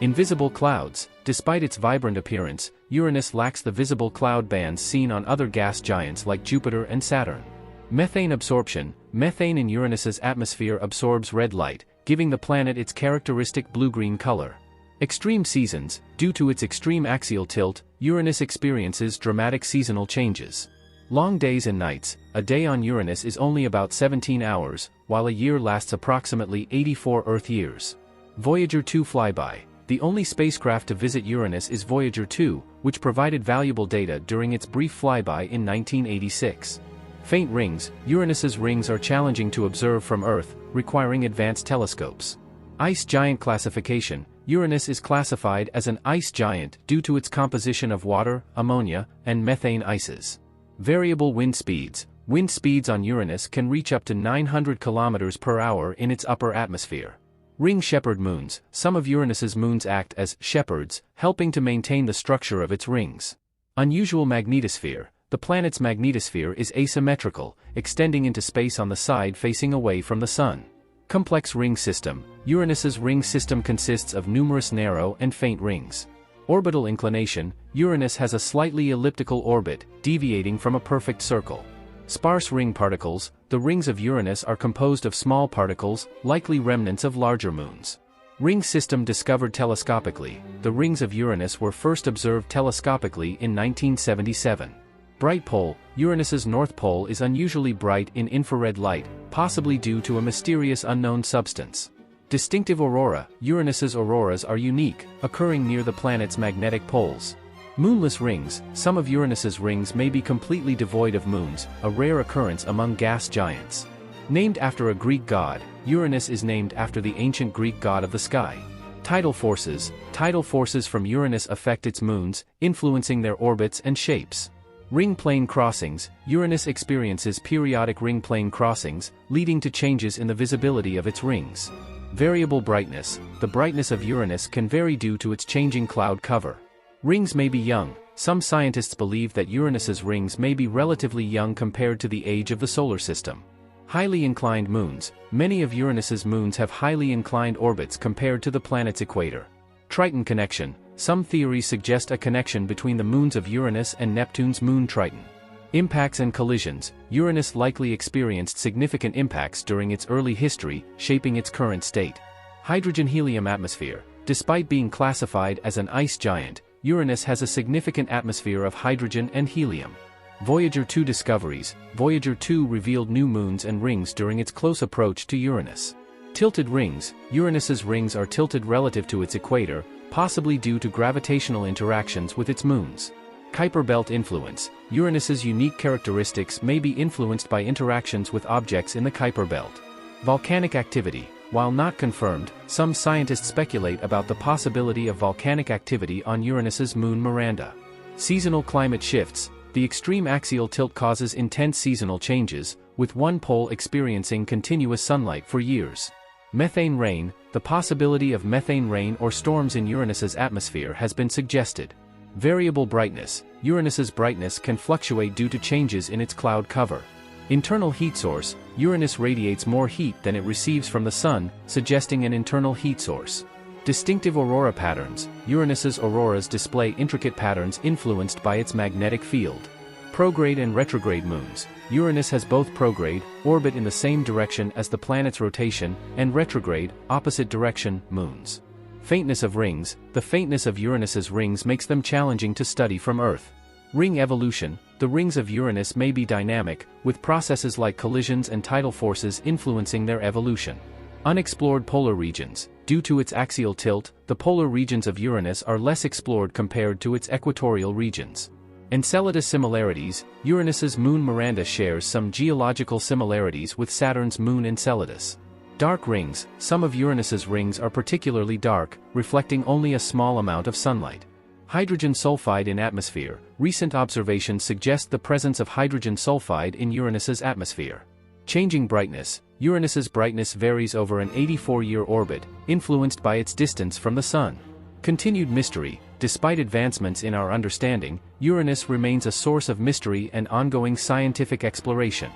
Invisible clouds. Despite its vibrant appearance, Uranus lacks the visible cloud bands seen on other gas giants like Jupiter and Saturn. Methane absorption. Methane in Uranus's atmosphere absorbs red light, giving the planet its characteristic blue-green color. Extreme seasons. Due to its extreme axial tilt, Uranus experiences dramatic seasonal changes. Long days and nights. A day on Uranus is only about 17 hours, while a year lasts approximately 84 Earth years. Voyager 2 flyby. The only spacecraft to visit Uranus is Voyager 2, which provided valuable data during its brief flyby in 1986. Faint rings. Uranus's rings are challenging to observe from Earth, requiring advanced telescopes. Ice giant classification. Uranus is classified as an ice giant due to its composition of water, ammonia, and methane ices. Variable wind speeds. Wind speeds on Uranus can reach up to 900 km per hour in its upper atmosphere. Ring shepherd moons. Some of Uranus's moons act as shepherds, helping to maintain the structure of its rings. Unusual magnetosphere. The planet's magnetosphere is asymmetrical, extending into space on the side facing away from the Sun. Complex ring system. Uranus's ring system consists of numerous narrow and faint rings. Orbital inclination. Uranus has a slightly elliptical orbit, deviating from a perfect circle. Sparse ring particles. The rings of Uranus are composed of small particles, likely remnants of larger moons. Ring system discovered telescopically. The rings of Uranus were first observed telescopically in 1977. Bright pole. Uranus's north pole is unusually bright in infrared light, possibly due to a mysterious unknown substance. Distinctive aurora. Uranus's auroras are unique, occurring near the planet's magnetic poles. Moonless rings. Some of Uranus's rings may be completely devoid of moons, a rare occurrence among gas giants. Named after a Greek god, Uranus is named after the ancient Greek god of the sky. Tidal forces. Tidal forces from Uranus affect its moons, influencing their orbits and shapes. Ring plane crossings. Uranus experiences periodic ring plane crossings, leading to changes in the visibility of its rings. Variable brightness. The brightness of Uranus can vary due to its changing cloud cover. Rings may be young. Some scientists believe that Uranus's rings may be relatively young compared to the age of the solar system. Highly inclined moons. Many of Uranus's moons have highly inclined orbits compared to the planet's equator. Triton connection. Some theories suggest a connection between the moons of Uranus and Neptune's moon Triton. Impacts and collisions. Uranus likely experienced significant impacts during its early history, shaping its current state. Hydrogen-helium atmosphere. Despite being classified as an ice giant, Uranus has a significant atmosphere of hydrogen and helium. Voyager 2 discoveries. Voyager 2 revealed new moons and rings during its close approach to Uranus. Tilted rings. Uranus's rings are tilted relative to its equator, possibly due to gravitational interactions with its moons. Kuiper belt influence. Uranus's unique characteristics may be influenced by interactions with objects in the Kuiper belt. Volcanic activity. While not confirmed, some scientists speculate about the possibility of volcanic activity on Uranus's moon Miranda. Seasonal climate shifts. The extreme axial tilt causes intense seasonal changes, with one pole experiencing continuous sunlight for years. Methane rain. The possibility of methane rain or storms in Uranus's atmosphere has been suggested. Variable brightness. Uranus's brightness can fluctuate due to changes in its cloud cover. Internal heat source. Uranus radiates more heat than it receives from the Sun, suggesting an internal heat source. Distinctive aurora patterns. Uranus's auroras display intricate patterns influenced by its magnetic field. Prograde and retrograde moons. Uranus has both prograde, orbit in the same direction as the planet's rotation, and retrograde, opposite direction, moons. Faintness of rings. The faintness of Uranus's rings makes them challenging to study from Earth. Ring evolution. The rings of Uranus may be dynamic, with processes like collisions and tidal forces influencing their evolution. Unexplored polar regions. Due to its axial tilt, the polar regions of Uranus are less explored compared to its equatorial regions. Enceladus similarities. Uranus's moon Miranda shares some geological similarities with Saturn's moon Enceladus. Dark rings. Some of Uranus's rings are particularly dark, reflecting only a small amount of sunlight. Hydrogen sulfide in atmosphere. Recent observations suggest the presence of hydrogen sulfide in Uranus's atmosphere. Changing brightness. Uranus's brightness varies over an 84-year orbit, influenced by its distance from the Sun. Continued mystery. Despite advancements in our understanding, Uranus remains a source of mystery and ongoing scientific exploration.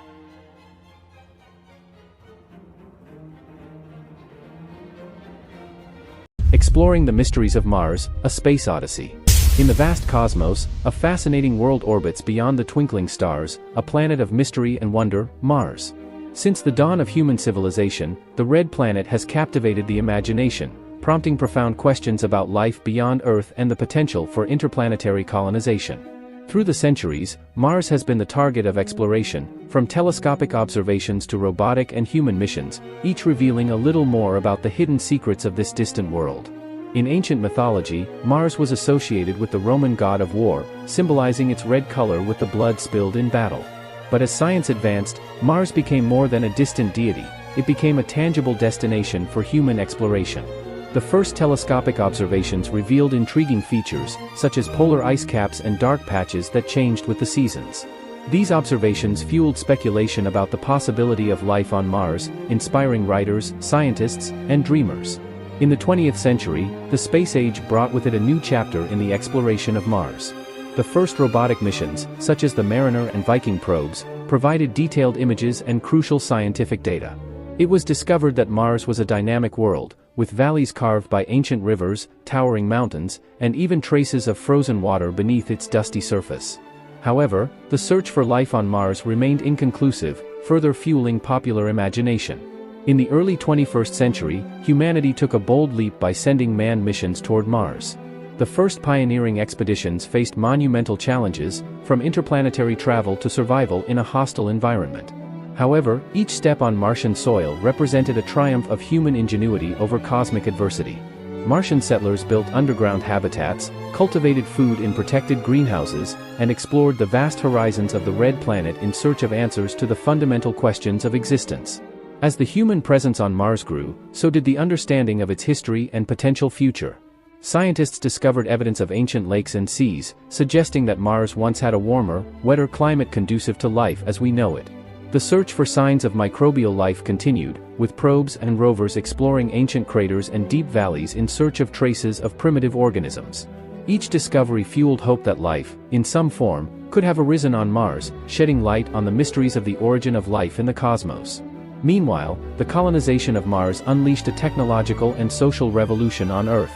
Exploring the mysteries of Mars, a space odyssey. In the vast cosmos, a fascinating world orbits beyond the twinkling stars, a planet of mystery and wonder, Mars. Since the dawn of human civilization, the red planet has captivated the imagination, prompting profound questions about life beyond Earth and the potential for interplanetary colonization. Through the centuries, Mars has been the target of exploration, from telescopic observations to robotic and human missions, each revealing a little more about the hidden secrets of this distant world. In ancient mythology, Mars was associated with the Roman god of war, symbolizing its red color with the blood spilled in battle. But as science advanced, Mars became more than a distant deity. It became a tangible destination for human exploration. The first telescopic observations revealed intriguing features, such as polar ice caps and dark patches that changed with the seasons. These observations fueled speculation about the possibility of life on Mars, inspiring writers, scientists, and dreamers. In the 20th century, the space age brought with it a new chapter in the exploration of Mars. The first robotic missions, such as the Mariner and Viking probes, provided detailed images and crucial scientific data. It was discovered that Mars was a dynamic world, with valleys carved by ancient rivers, towering mountains, and even traces of frozen water beneath its dusty surface. However, the search for life on Mars remained inconclusive, further fueling popular imagination. In the early 21st century, humanity took a bold leap by sending manned missions toward Mars. The first pioneering expeditions faced monumental challenges, from interplanetary travel to survival in a hostile environment. However, each step on Martian soil represented a triumph of human ingenuity over cosmic adversity. Martian settlers built underground habitats, cultivated food in protected greenhouses, and explored the vast horizons of the Red Planet in search of answers to the fundamental questions of existence. As the human presence on Mars grew, so did the understanding of its history and potential future. Scientists discovered evidence of ancient lakes and seas, suggesting that Mars once had a warmer, wetter climate conducive to life as we know it. The search for signs of microbial life continued, with probes and rovers exploring ancient craters and deep valleys in search of traces of primitive organisms. Each discovery fueled hope that life, in some form, could have arisen on Mars, shedding light on the mysteries of the origin of life in the cosmos. Meanwhile, the colonization of Mars unleashed a technological and social revolution on Earth.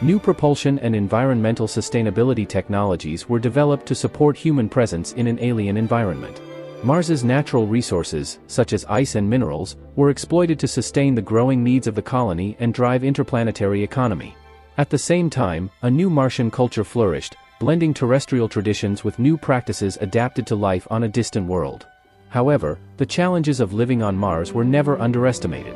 New propulsion and environmental sustainability technologies were developed to support human presence in an alien environment. Mars's natural resources, such as ice and minerals, were exploited to sustain the growing needs of the colony and drive interplanetary economy. At the same time, a new Martian culture flourished, blending terrestrial traditions with new practices adapted to life on a distant world. However, the challenges of living on Mars were never underestimated.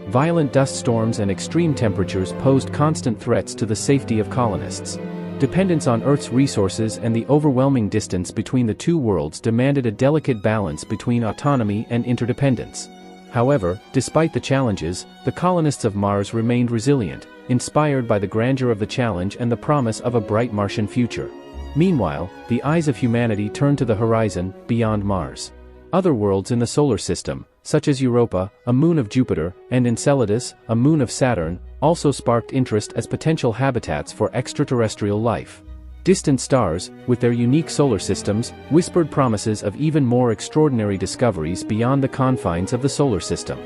Violent dust storms and extreme temperatures posed constant threats to the safety of colonists. Dependence on Earth's resources and the overwhelming distance between the two worlds demanded a delicate balance between autonomy and interdependence. However, despite the challenges, the colonists of Mars remained resilient, inspired by the grandeur of the challenge and the promise of a bright Martian future. Meanwhile, the eyes of humanity turned to the horizon, beyond Mars. Other worlds in the solar system, such as Europa, a moon of Jupiter, and Enceladus, a moon of Saturn, also sparked interest as potential habitats for extraterrestrial life. Distant stars, with their unique solar systems, whispered promises of even more extraordinary discoveries beyond the confines of the solar system.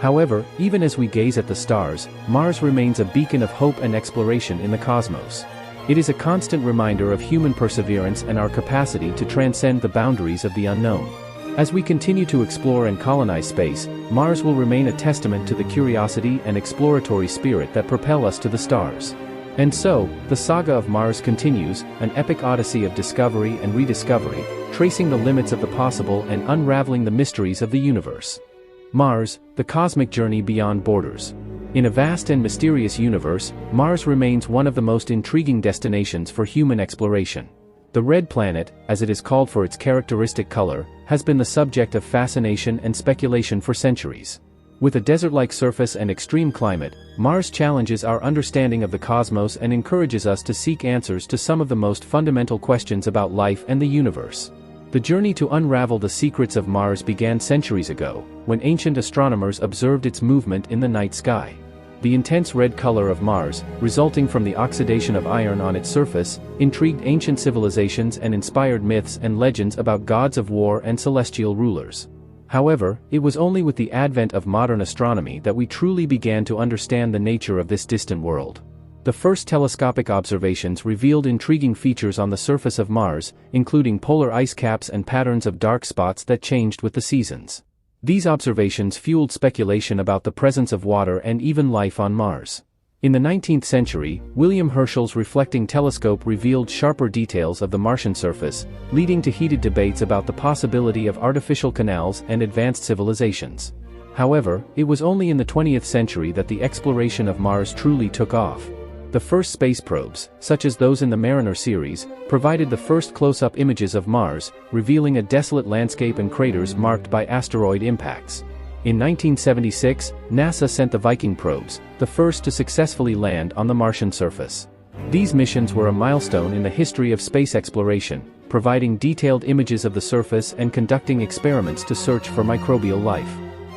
However, even as we gaze at the stars, Mars remains a beacon of hope and exploration in the cosmos. It is a constant reminder of human perseverance and our capacity to transcend the boundaries of the unknown. As we continue to explore and colonize space, Mars will remain a testament to the curiosity and exploratory spirit that propel us to the stars. And so, the saga of Mars continues, an epic odyssey of discovery and rediscovery, tracing the limits of the possible and unraveling the mysteries of the universe. Mars, the cosmic journey beyond borders. In a vast and mysterious universe, Mars remains one of the most intriguing destinations for human exploration. The Red Planet, as it is called for its characteristic color, has been the subject of fascination and speculation for centuries. With a desert-like surface and extreme climate, Mars challenges our understanding of the cosmos and encourages us to seek answers to some of the most fundamental questions about life and the universe. The journey to unravel the secrets of Mars began centuries ago, when ancient astronomers observed its movement in the night sky. The intense red color of Mars, resulting from the oxidation of iron on its surface, intrigued ancient civilizations and inspired myths and legends about gods of war and celestial rulers. However, it was only with the advent of modern astronomy that we truly began to understand the nature of this distant world. The first telescopic observations revealed intriguing features on the surface of Mars, including polar ice caps and patterns of dark spots that changed with the seasons. These observations fueled speculation about the presence of water and even life on Mars. In the 19th century, William Herschel's reflecting telescope revealed sharper details of the Martian surface, leading to heated debates about the possibility of artificial canals and advanced civilizations. However, it was only in the 20th century that the exploration of Mars truly took off. The first space probes, such as those in the Mariner series, provided the first close-up images of Mars, revealing a desolate landscape and craters marked by asteroid impacts. In 1976, NASA sent the Viking probes, the first to successfully land on the Martian surface. These missions were a milestone in the history of space exploration, providing detailed images of the surface and conducting experiments to search for microbial life.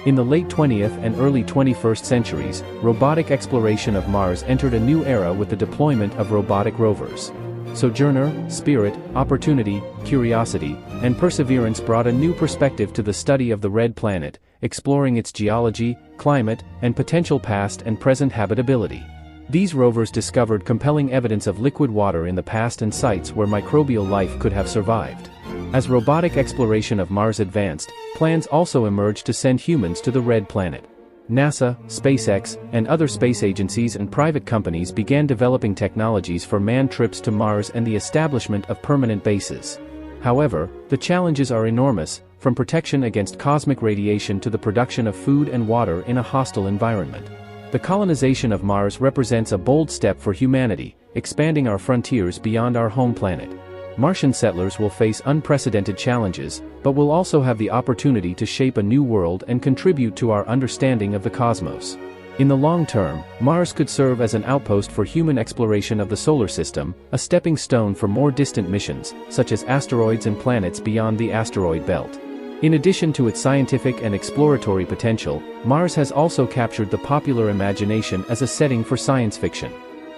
In the late 20th and early 21st centuries, robotic exploration of Mars entered a new era with the deployment of robotic rovers. Sojourner, Spirit, Opportunity, Curiosity, and Perseverance brought a new perspective to the study of the red planet, exploring its geology, climate, and potential past and present habitability. These rovers discovered compelling evidence of liquid water in the past and sites where microbial life could have survived. As robotic exploration of Mars advanced, plans also emerged to send humans to the red planet. NASA, SpaceX, and other space agencies and private companies began developing technologies for manned trips to Mars and the establishment of permanent bases. However, the challenges are enormous, from protection against cosmic radiation to the production of food and water in a hostile environment. The colonization of Mars represents a bold step for humanity, expanding our frontiers beyond our home planet. Martian settlers will face unprecedented challenges, but will also have the opportunity to shape a new world and contribute to our understanding of the cosmos. In the long term, Mars could serve as an outpost for human exploration of the solar system, a stepping stone for more distant missions, such as asteroids and planets beyond the asteroid belt. In addition to its scientific and exploratory potential, Mars has also captured the popular imagination as a setting for science fiction.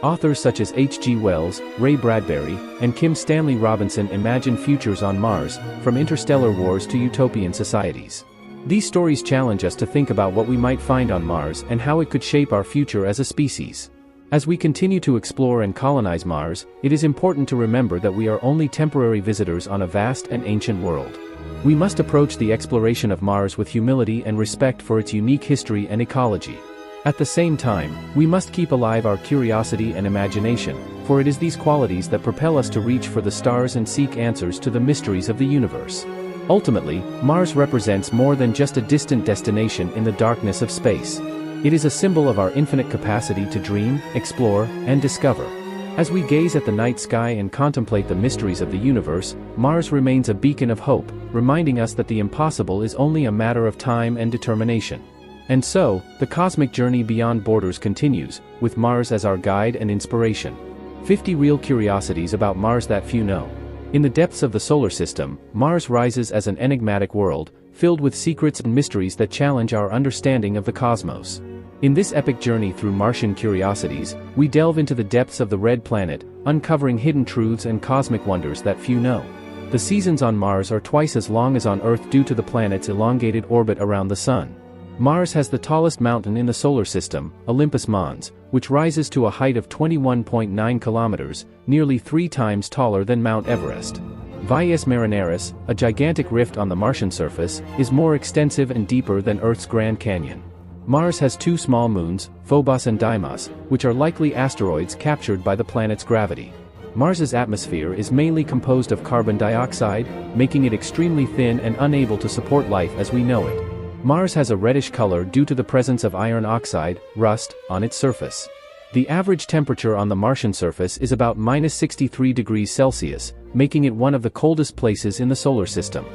Authors such as H.G. Wells, Ray Bradbury, and Kim Stanley Robinson imagine futures on Mars, from interstellar wars to utopian societies. These stories challenge us to think about what we might find on Mars and how it could shape our future as a species. As we continue to explore and colonize Mars, it is important to remember that we are only temporary visitors on a vast and ancient world. We must approach the exploration of Mars with humility and respect for its unique history and ecology. At the same time, we must keep alive our curiosity and imagination, for it is these qualities that propel us to reach for the stars and seek answers to the mysteries of the universe. Ultimately, Mars represents more than just a distant destination in the darkness of space. It is a symbol of our infinite capacity to dream, explore, and discover. As we gaze at the night sky and contemplate the mysteries of the universe, Mars remains a beacon of hope, reminding us that the impossible is only a matter of time and determination. And so, the cosmic journey beyond borders continues, with Mars as our guide and inspiration. 50 real curiosities about Mars that few know. In the depths of the solar system, Mars rises as an enigmatic world, filled with secrets and mysteries that challenge our understanding of the cosmos. In this epic journey through Martian curiosities, we delve into the depths of the red planet, uncovering hidden truths and cosmic wonders that few know. The seasons on Mars are twice as long as on Earth due to the planet's elongated orbit around the Sun. Mars has the tallest mountain in the solar system, Olympus Mons, which rises to a height of 21.9 kilometers, nearly 3 times taller than Mount Everest. Valles Marineris, a gigantic rift on the Martian surface, is more extensive and deeper than Earth's Grand Canyon. Mars has 2 small moons, Phobos and Deimos, which are likely asteroids captured by the planet's gravity. Mars's atmosphere is mainly composed of carbon dioxide, making it extremely thin and unable to support life as we know it. Mars has a reddish color due to the presence of iron oxide, rust, on its surface. The average temperature on the Martian surface is about -63 degrees Celsius, making it one of the coldest places in the solar system.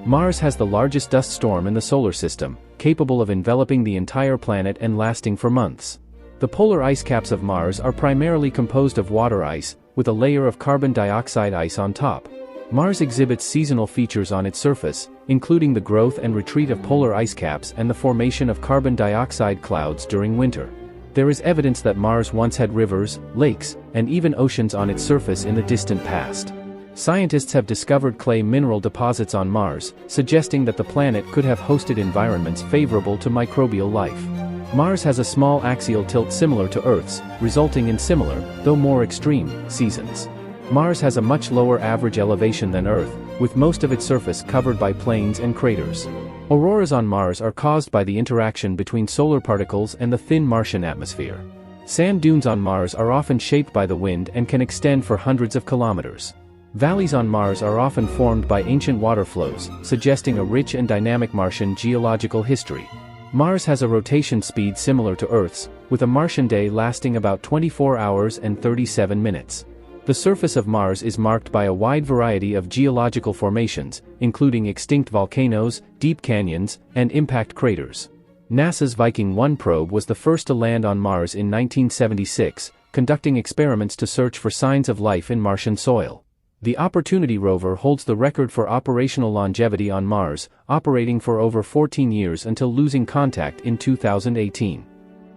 Mars has the largest dust storm in the solar system, capable of enveloping the entire planet and lasting for months. The polar ice caps of Mars are primarily composed of water ice, with a layer of carbon dioxide ice on top. Mars exhibits seasonal features on its surface, including the growth and retreat of polar ice caps and the formation of carbon dioxide clouds during winter. There is evidence that Mars once had rivers, lakes, and even oceans on its surface in the distant past. Scientists have discovered clay mineral deposits on Mars, suggesting that the planet could have hosted environments favorable to microbial life. Mars has a small axial tilt similar to Earth's, resulting in similar, though more extreme, seasons. Mars has a much lower average elevation than Earth, with most of its surface covered by plains and craters. Auroras on Mars are caused by the interaction between solar particles and the thin Martian atmosphere. Sand dunes on Mars are often shaped by the wind and can extend for hundreds of kilometers. Valleys on Mars are often formed by ancient water flows, suggesting a rich and dynamic Martian geological history. Mars has a rotation speed similar to Earth's, with a Martian day lasting about 24 hours and 37 minutes. The surface of Mars is marked by a wide variety of geological formations, including extinct volcanoes, deep canyons, and impact craters. NASA's Viking 1 probe was the first to land on Mars in 1976, conducting experiments to search for signs of life in Martian soil. The Opportunity rover holds the record for operational longevity on Mars, operating for over 14 years until losing contact in 2018.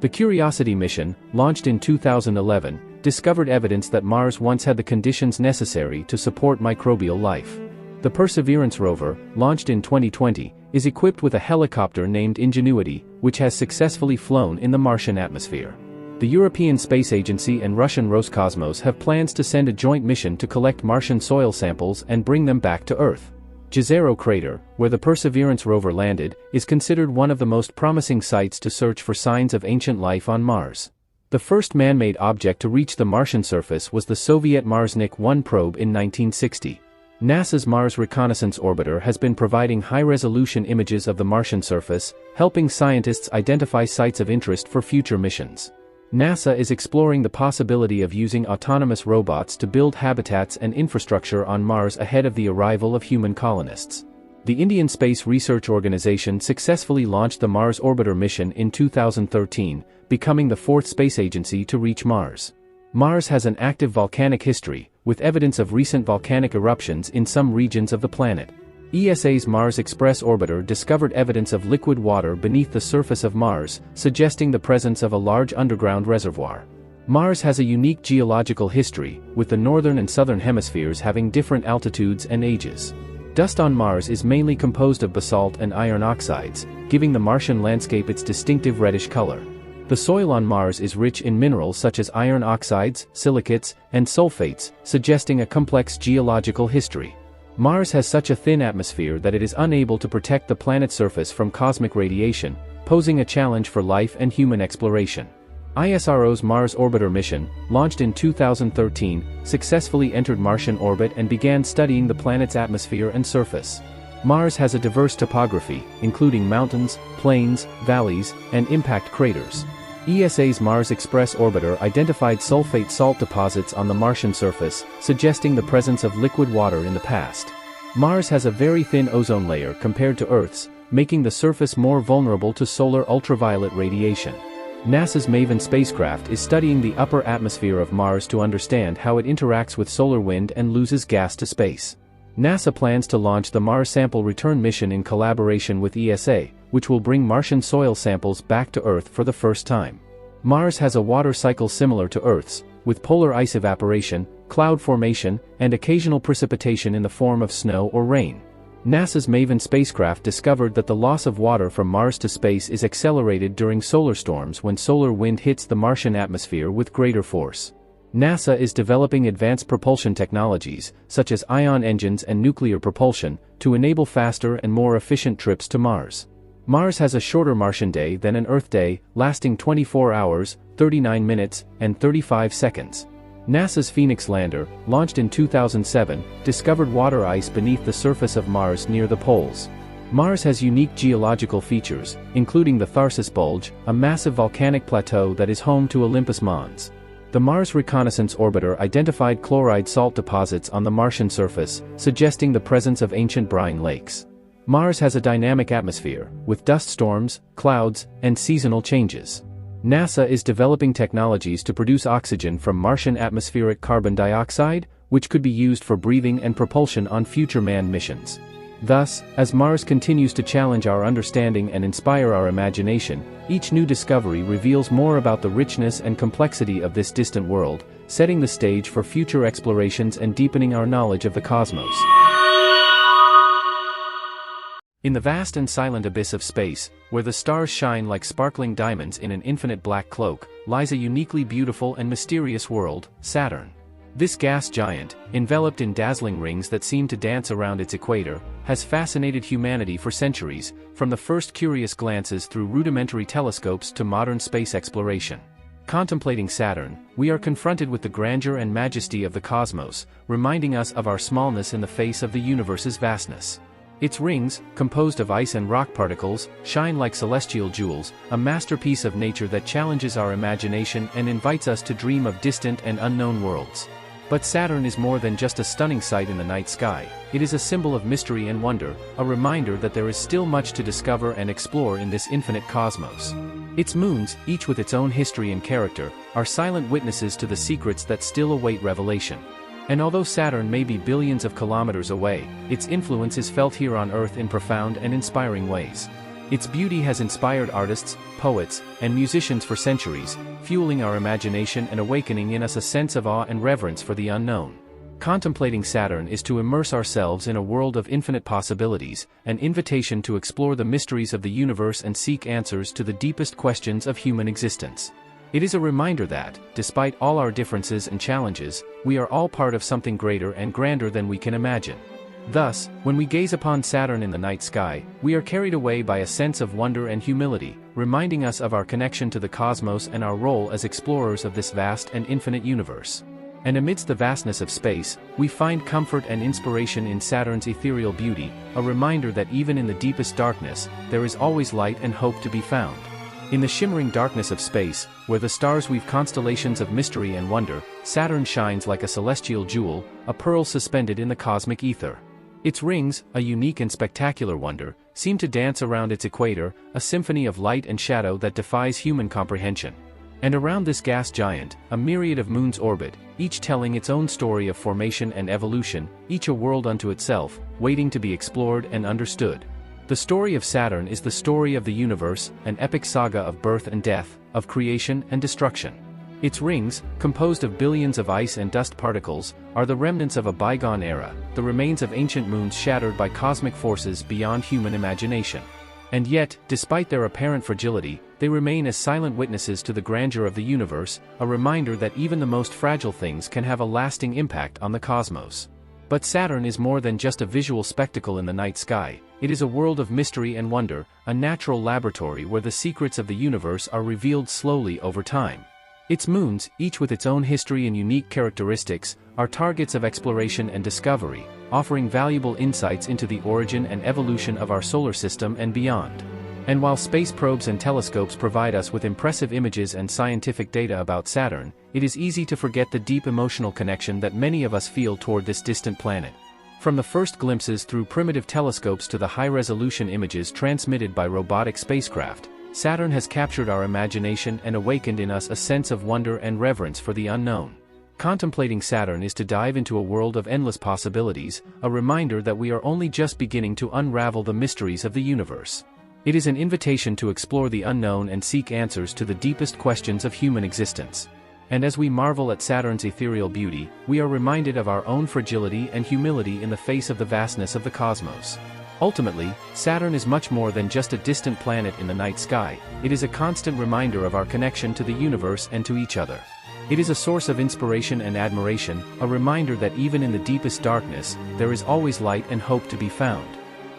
The Curiosity mission, launched in 2011, discovered evidence that Mars once had the conditions necessary to support microbial life. The Perseverance rover, launched in 2020, is equipped with a helicopter named Ingenuity, which has successfully flown in the Martian atmosphere. The European Space Agency and Russian Roscosmos have plans to send a joint mission to collect Martian soil samples and bring them back to Earth. Jezero crater, where the Perseverance rover landed, is considered one of the most promising sites to search for signs of ancient life on Mars. The first man-made object to reach the Martian surface was the Soviet Marsnik 1 probe in 1960. NASA's Mars Reconnaissance Orbiter has been providing high-resolution images of the Martian surface, helping scientists identify sites of interest for future missions. NASA is exploring the possibility of using autonomous robots to build habitats and infrastructure on Mars ahead of the arrival of human colonists. The Indian Space Research Organisation successfully launched the Mars Orbiter mission in 2013, becoming the fourth space agency to reach Mars. Mars has an active volcanic history, with evidence of recent volcanic eruptions in some regions of the planet. ESA's Mars Express orbiter discovered evidence of liquid water beneath the surface of Mars, suggesting the presence of a large underground reservoir. Mars has a unique geological history, with the northern and southern hemispheres having different altitudes and ages. Dust on Mars is mainly composed of basalt and iron oxides, giving the Martian landscape its distinctive reddish color. The soil on Mars is rich in minerals such as iron oxides, silicates, and sulfates, suggesting a complex geological history. Mars has such a thin atmosphere that it is unable to protect the planet's surface from cosmic radiation, posing a challenge for life and human exploration. ISRO's Mars Orbiter mission, launched in 2013, successfully entered Martian orbit and began studying the planet's atmosphere and surface. Mars has a diverse topography, including mountains, plains, valleys, and impact craters. ESA's Mars Express orbiter identified sulfate salt deposits on the Martian surface, suggesting the presence of liquid water in the past. Mars has a very thin ozone layer compared to Earth's, making the surface more vulnerable to solar ultraviolet radiation. NASA's MAVEN spacecraft is studying the upper atmosphere of Mars to understand how it interacts with solar wind and loses gas to space. NASA plans to launch the Mars Sample Return mission in collaboration with ESA, which will bring Martian soil samples back to Earth for the first time. Mars has a water cycle similar to Earth's, with polar ice evaporation, cloud formation, and occasional precipitation in the form of snow or rain. NASA's MAVEN spacecraft discovered that the loss of water from Mars to space is accelerated during solar storms when solar wind hits the Martian atmosphere with greater force. NASA is developing advanced propulsion technologies, such as ion engines and nuclear propulsion, to enable faster and more efficient trips to Mars. Mars has a shorter Martian day than an Earth day, lasting 24 hours, 39 minutes, and 35 seconds. NASA's Phoenix lander, launched in 2007, discovered water ice beneath the surface of Mars near the poles. Mars has unique geological features, including the Tharsis Bulge, a massive volcanic plateau that is home to Olympus Mons. The Mars Reconnaissance Orbiter identified chloride salt deposits on the Martian surface, suggesting the presence of ancient brine lakes. Mars has a dynamic atmosphere, with dust storms, clouds, and seasonal changes. NASA is developing technologies to produce oxygen from Martian atmospheric carbon dioxide, which could be used for breathing and propulsion on future manned missions. Thus, as Mars continues to challenge our understanding and inspire our imagination, each new discovery reveals more about the richness and complexity of this distant world, setting the stage for future explorations and deepening our knowledge of the cosmos. In the vast and silent abyss of space, where the stars shine like sparkling diamonds in an infinite black cloak, lies a uniquely beautiful and mysterious world, Saturn. This gas giant, enveloped in dazzling rings that seem to dance around its equator, has fascinated humanity for centuries, from the first curious glances through rudimentary telescopes to modern space exploration. Contemplating Saturn, we are confronted with the grandeur and majesty of the cosmos, reminding us of our smallness in the face of the universe's vastness. Its rings, composed of ice and rock particles, shine like celestial jewels, a masterpiece of nature that challenges our imagination and invites us to dream of distant and unknown worlds. But Saturn is more than just a stunning sight in the night sky. It is a symbol of mystery and wonder, a reminder that there is still much to discover and explore in this infinite cosmos. Its moons, each with its own history and character, are silent witnesses to the secrets that still await revelation. And although Saturn may be billions of kilometers away, its influence is felt here on Earth in profound and inspiring ways. Its beauty has inspired artists, poets, and musicians for centuries, fueling our imagination and awakening in us a sense of awe and reverence for the unknown. Contemplating Saturn is to immerse ourselves in a world of infinite possibilities, an invitation to explore the mysteries of the universe and seek answers to the deepest questions of human existence. It is a reminder that, despite all our differences and challenges, we are all part of something greater and grander than we can imagine. Thus, when we gaze upon Saturn in the night sky, we are carried away by a sense of wonder and humility, reminding us of our connection to the cosmos and our role as explorers of this vast and infinite universe. And amidst the vastness of space, we find comfort and inspiration in Saturn's ethereal beauty, a reminder that even in the deepest darkness, there is always light and hope to be found. In the shimmering darkness of space, where the stars weave constellations of mystery and wonder, Saturn shines like a celestial jewel, a pearl suspended in the cosmic ether. Its rings, a unique and spectacular wonder, seem to dance around its equator, a symphony of light and shadow that defies human comprehension. And around this gas giant, a myriad of moons orbit, each telling its own story of formation and evolution, each a world unto itself, waiting to be explored and understood. The story of Saturn is the story of the universe, an epic saga of birth and death, of creation and destruction. Its rings, composed of billions of ice and dust particles, are the remnants of a bygone era, the remains of ancient moons shattered by cosmic forces beyond human imagination. And yet, despite their apparent fragility, they remain as silent witnesses to the grandeur of the universe, a reminder that even the most fragile things can have a lasting impact on the cosmos. But Saturn is more than just a visual spectacle in the night sky. It is a world of mystery and wonder, a natural laboratory where the secrets of the universe are revealed slowly over time. Its moons, each with its own history and unique characteristics, are targets of exploration and discovery, offering valuable insights into the origin and evolution of our solar system and beyond. And while space probes and telescopes provide us with impressive images and scientific data about Saturn, it is easy to forget the deep emotional connection that many of us feel toward this distant planet. From the first glimpses through primitive telescopes to the high-resolution images transmitted by robotic spacecraft, Saturn has captured our imagination and awakened in us a sense of wonder and reverence for the unknown. Contemplating Saturn is to dive into a world of endless possibilities, a reminder that we are only just beginning to unravel the mysteries of the universe. It is an invitation to explore the unknown and seek answers to the deepest questions of human existence. And as we marvel at Saturn's ethereal beauty, we are reminded of our own fragility and humility in the face of the vastness of the cosmos. Ultimately, Saturn is much more than just a distant planet in the night sky. It is a constant reminder of our connection to the universe and to each other. It is a source of inspiration and admiration, a reminder that even in the deepest darkness, there is always light and hope to be found.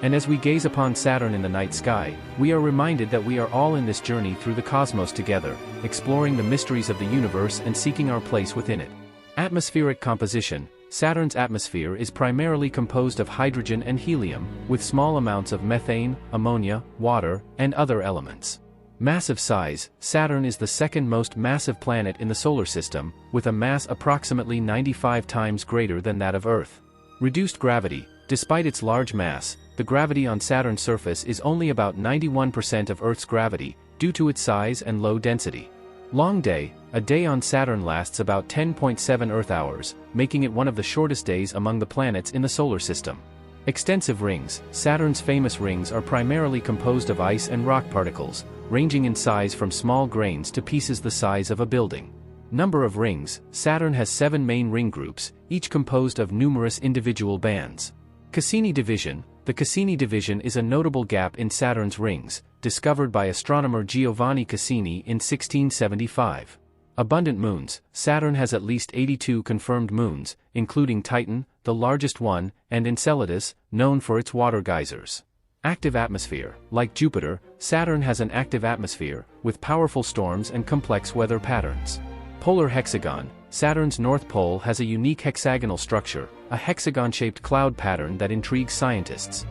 And as we gaze upon Saturn in the night sky, we are reminded that we are all in this journey through the cosmos together, exploring the mysteries of the universe and seeking our place within it. Atmospheric composition. Saturn's atmosphere is primarily composed of hydrogen and helium, with small amounts of methane, ammonia, water, and other elements. Massive size. Saturn is the second most massive planet in the solar system, with a mass approximately 95 times greater than that of Earth. Reduced gravity. Despite its large mass, the gravity on Saturn's surface is only about 91% of Earth's gravity, due to its size and low density. Long day. A day on Saturn lasts about 10.7 Earth hours, making it one of the shortest days among the planets in the solar system. Extensive rings. Saturn's famous rings are primarily composed of ice and rock particles, ranging in size from small grains to pieces the size of a building. Number of rings. Saturn has 7 main ring groups, each composed of numerous individual bands. Cassini division. The Cassini division is a notable gap in Saturn's rings, discovered by astronomer Giovanni Cassini in 1675. Abundant moons. Saturn has at least 82 confirmed moons, including Titan, the largest one, and Enceladus, known for its water geysers. Active atmosphere. Like Jupiter, Saturn has an active atmosphere, with powerful storms and complex weather patterns. Polar hexagon. Saturn's north pole has a unique hexagonal structure, a hexagon-shaped cloud pattern that intrigues scientists.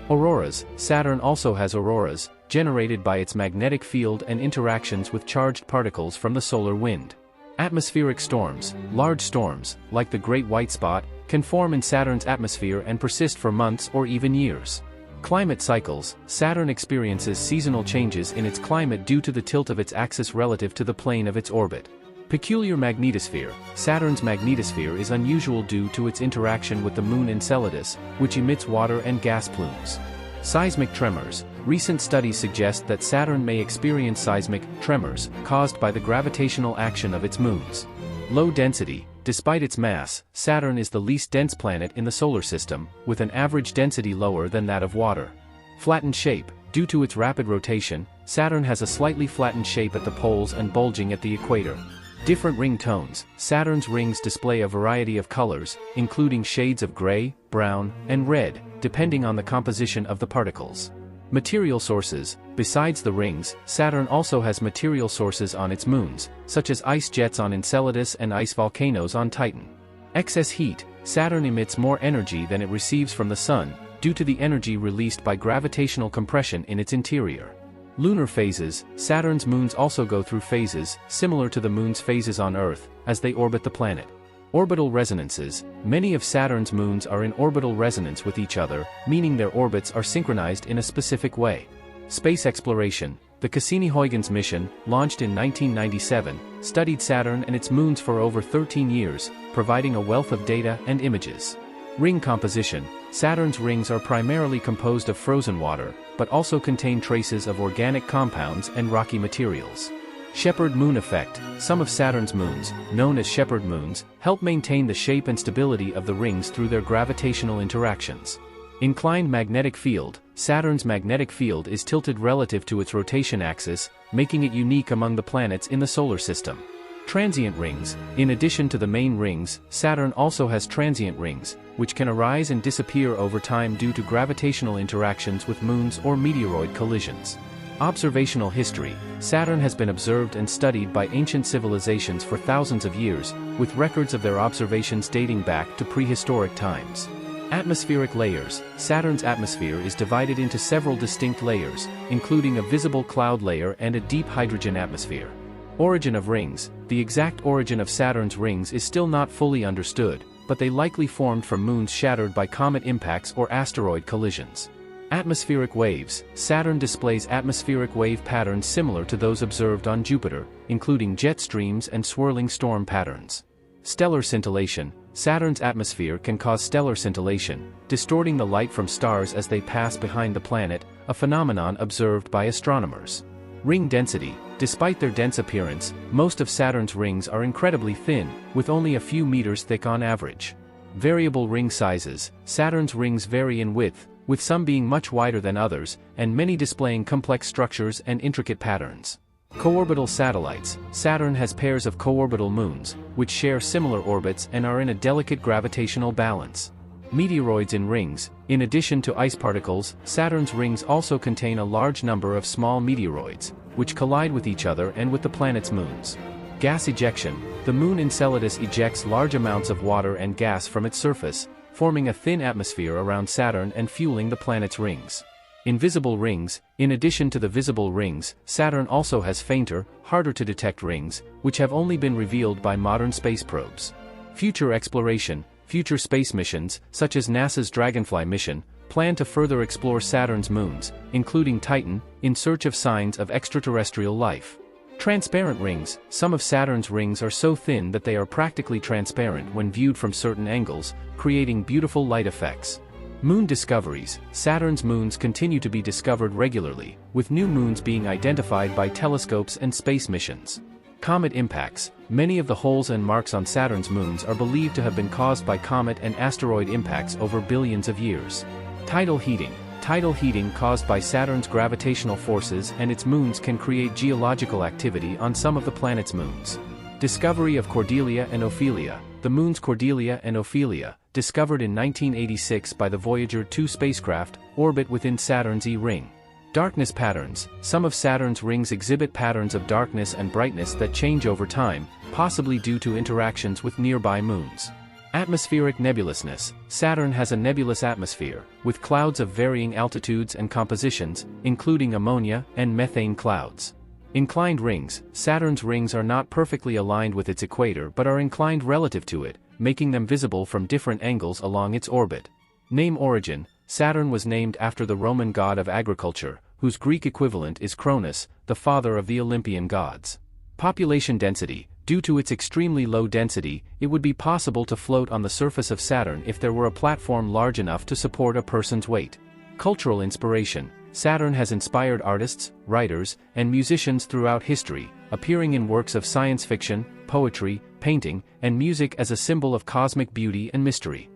Auroras. Saturn also has auroras, generated by its magnetic field and interactions with charged particles from the solar wind. Atmospheric storms. Large storms, like the Great White Spot, can form in Saturn's atmosphere and persist for months or even years. Climate cycles. Saturn experiences seasonal changes in its climate due to the tilt of its axis relative to the plane of its orbit. Peculiar magnetosphere. Saturn's magnetosphere is unusual due to its interaction with the Moon Enceladus, which emits water and gas plumes. Seismic tremors. Recent studies suggest that Saturn may experience seismic tremors caused by the gravitational action of its moons. Low density. Despite its mass, Saturn is the least dense planet in the solar system, with an average density lower than that of water. Flattened shape. Due to its rapid rotation, Saturn has a slightly flattened shape at the poles and bulging at the equator. Different ring tones. Saturn's rings display a variety of colors, including shades of gray, brown, and red, depending on the composition of the particles. Material sources. Besides the rings, Saturn also has material sources on its moons, such as ice jets on Enceladus and ice volcanoes on Titan. Excess heat. Saturn emits more energy than it receives from the Sun, due to the energy released by gravitational compression in its interior. Lunar phases. Saturn's moons also go through phases, similar to the Moon's phases on Earth, as they orbit the planet. Orbital resonances. Many of Saturn's moons are in orbital resonance with each other, meaning their orbits are synchronized in a specific way. Space exploration. The Cassini-Huygens mission, launched in 1997, studied Saturn and its moons for over 13 years, providing a wealth of data and images. Ring composition. Saturn's rings are primarily composed of frozen water, but also contain traces of organic compounds and rocky materials. Shepherd moon effect. Some of Saturn's moons, known as shepherd moons, help maintain the shape and stability of the rings through their gravitational interactions. Inclined magnetic field. Saturn's magnetic field is tilted relative to its rotation axis, making it unique among the planets in the solar system. Transient rings. In addition to the main rings, Saturn also has transient rings, which can arise and disappear over time due to gravitational interactions with moons or meteoroid collisions. Observational history. Saturn has been observed and studied by ancient civilizations for thousands of years, with records of their observations dating back to prehistoric times. Atmospheric layers. Saturn's atmosphere is divided into several distinct layers, including a visible cloud layer and a deep hydrogen atmosphere. Origin of rings. The exact origin of Saturn's rings is still not fully understood, but they likely formed from moons shattered by comet impacts or asteroid collisions. Atmospheric waves. Saturn displays atmospheric wave patterns similar to those observed on Jupiter, including jet streams and swirling storm patterns. Stellar scintillation. Saturn's atmosphere can cause stellar scintillation, distorting the light from stars as they pass behind the planet, a phenomenon observed by astronomers. Ring density. Despite their dense appearance, most of Saturn's rings are incredibly thin, with only a few meters thick on average. Variable ring sizes. Saturn's rings vary in width, with some being much wider than others, and many displaying complex structures and intricate patterns. Coorbital satellites. Saturn has pairs of coorbital moons, which share similar orbits and are in a delicate gravitational balance. Meteoroids in rings. In addition to ice particles, Saturn's rings also contain a large number of small meteoroids, which collide with each other and with the planet's moons. Gas ejection. The Moon Enceladus ejects large amounts of water and gas from its surface, forming a thin atmosphere around Saturn and fueling the planet's rings. Invisible rings. In addition to the visible rings, Saturn also has fainter, harder to detect rings, which have only been revealed by modern space probes. Future exploration. Future space missions, such as NASA's Dragonfly mission, plan to further explore Saturn's moons, including Titan, in search of signs of extraterrestrial life. Transparent rings. Some of Saturn's rings are so thin that they are practically transparent when viewed from certain angles, creating beautiful light effects. Moon discoveries. Saturn's moons continue to be discovered regularly, with new moons being identified by telescopes and space missions. Comet impacts. Many of the holes and marks on Saturn's moons are believed to have been caused by comet and asteroid impacts over billions of years. Tidal heating. Tidal heating caused by Saturn's gravitational forces and its moons can create geological activity on some of the planet's moons. Discovery of Cordelia and Ophelia. The moons Cordelia and Ophelia, discovered in 1986 by the Voyager 2 spacecraft, orbit within Saturn's E ring. Darkness patterns. Some of Saturn's rings exhibit patterns of darkness and brightness that change over time, possibly due to interactions with nearby moons. Atmospheric nebulousness. Saturn has a nebulous atmosphere, with clouds of varying altitudes and compositions, including ammonia and methane clouds. Inclined rings. Saturn's rings are not perfectly aligned with its equator but are inclined relative to it, making them visible from different angles along its orbit. Name origin. Saturn was named after the Roman god of agriculture, whose Greek equivalent is Cronus, the father of the Olympian gods. Population density. Due to its extremely low density, it would be possible to float on the surface of Saturn if there were a platform large enough to support a person's weight. Cultural inspiration. Saturn has inspired artists, writers, and musicians throughout history, appearing in works of science fiction, poetry, painting, and music as a symbol of cosmic beauty and mystery.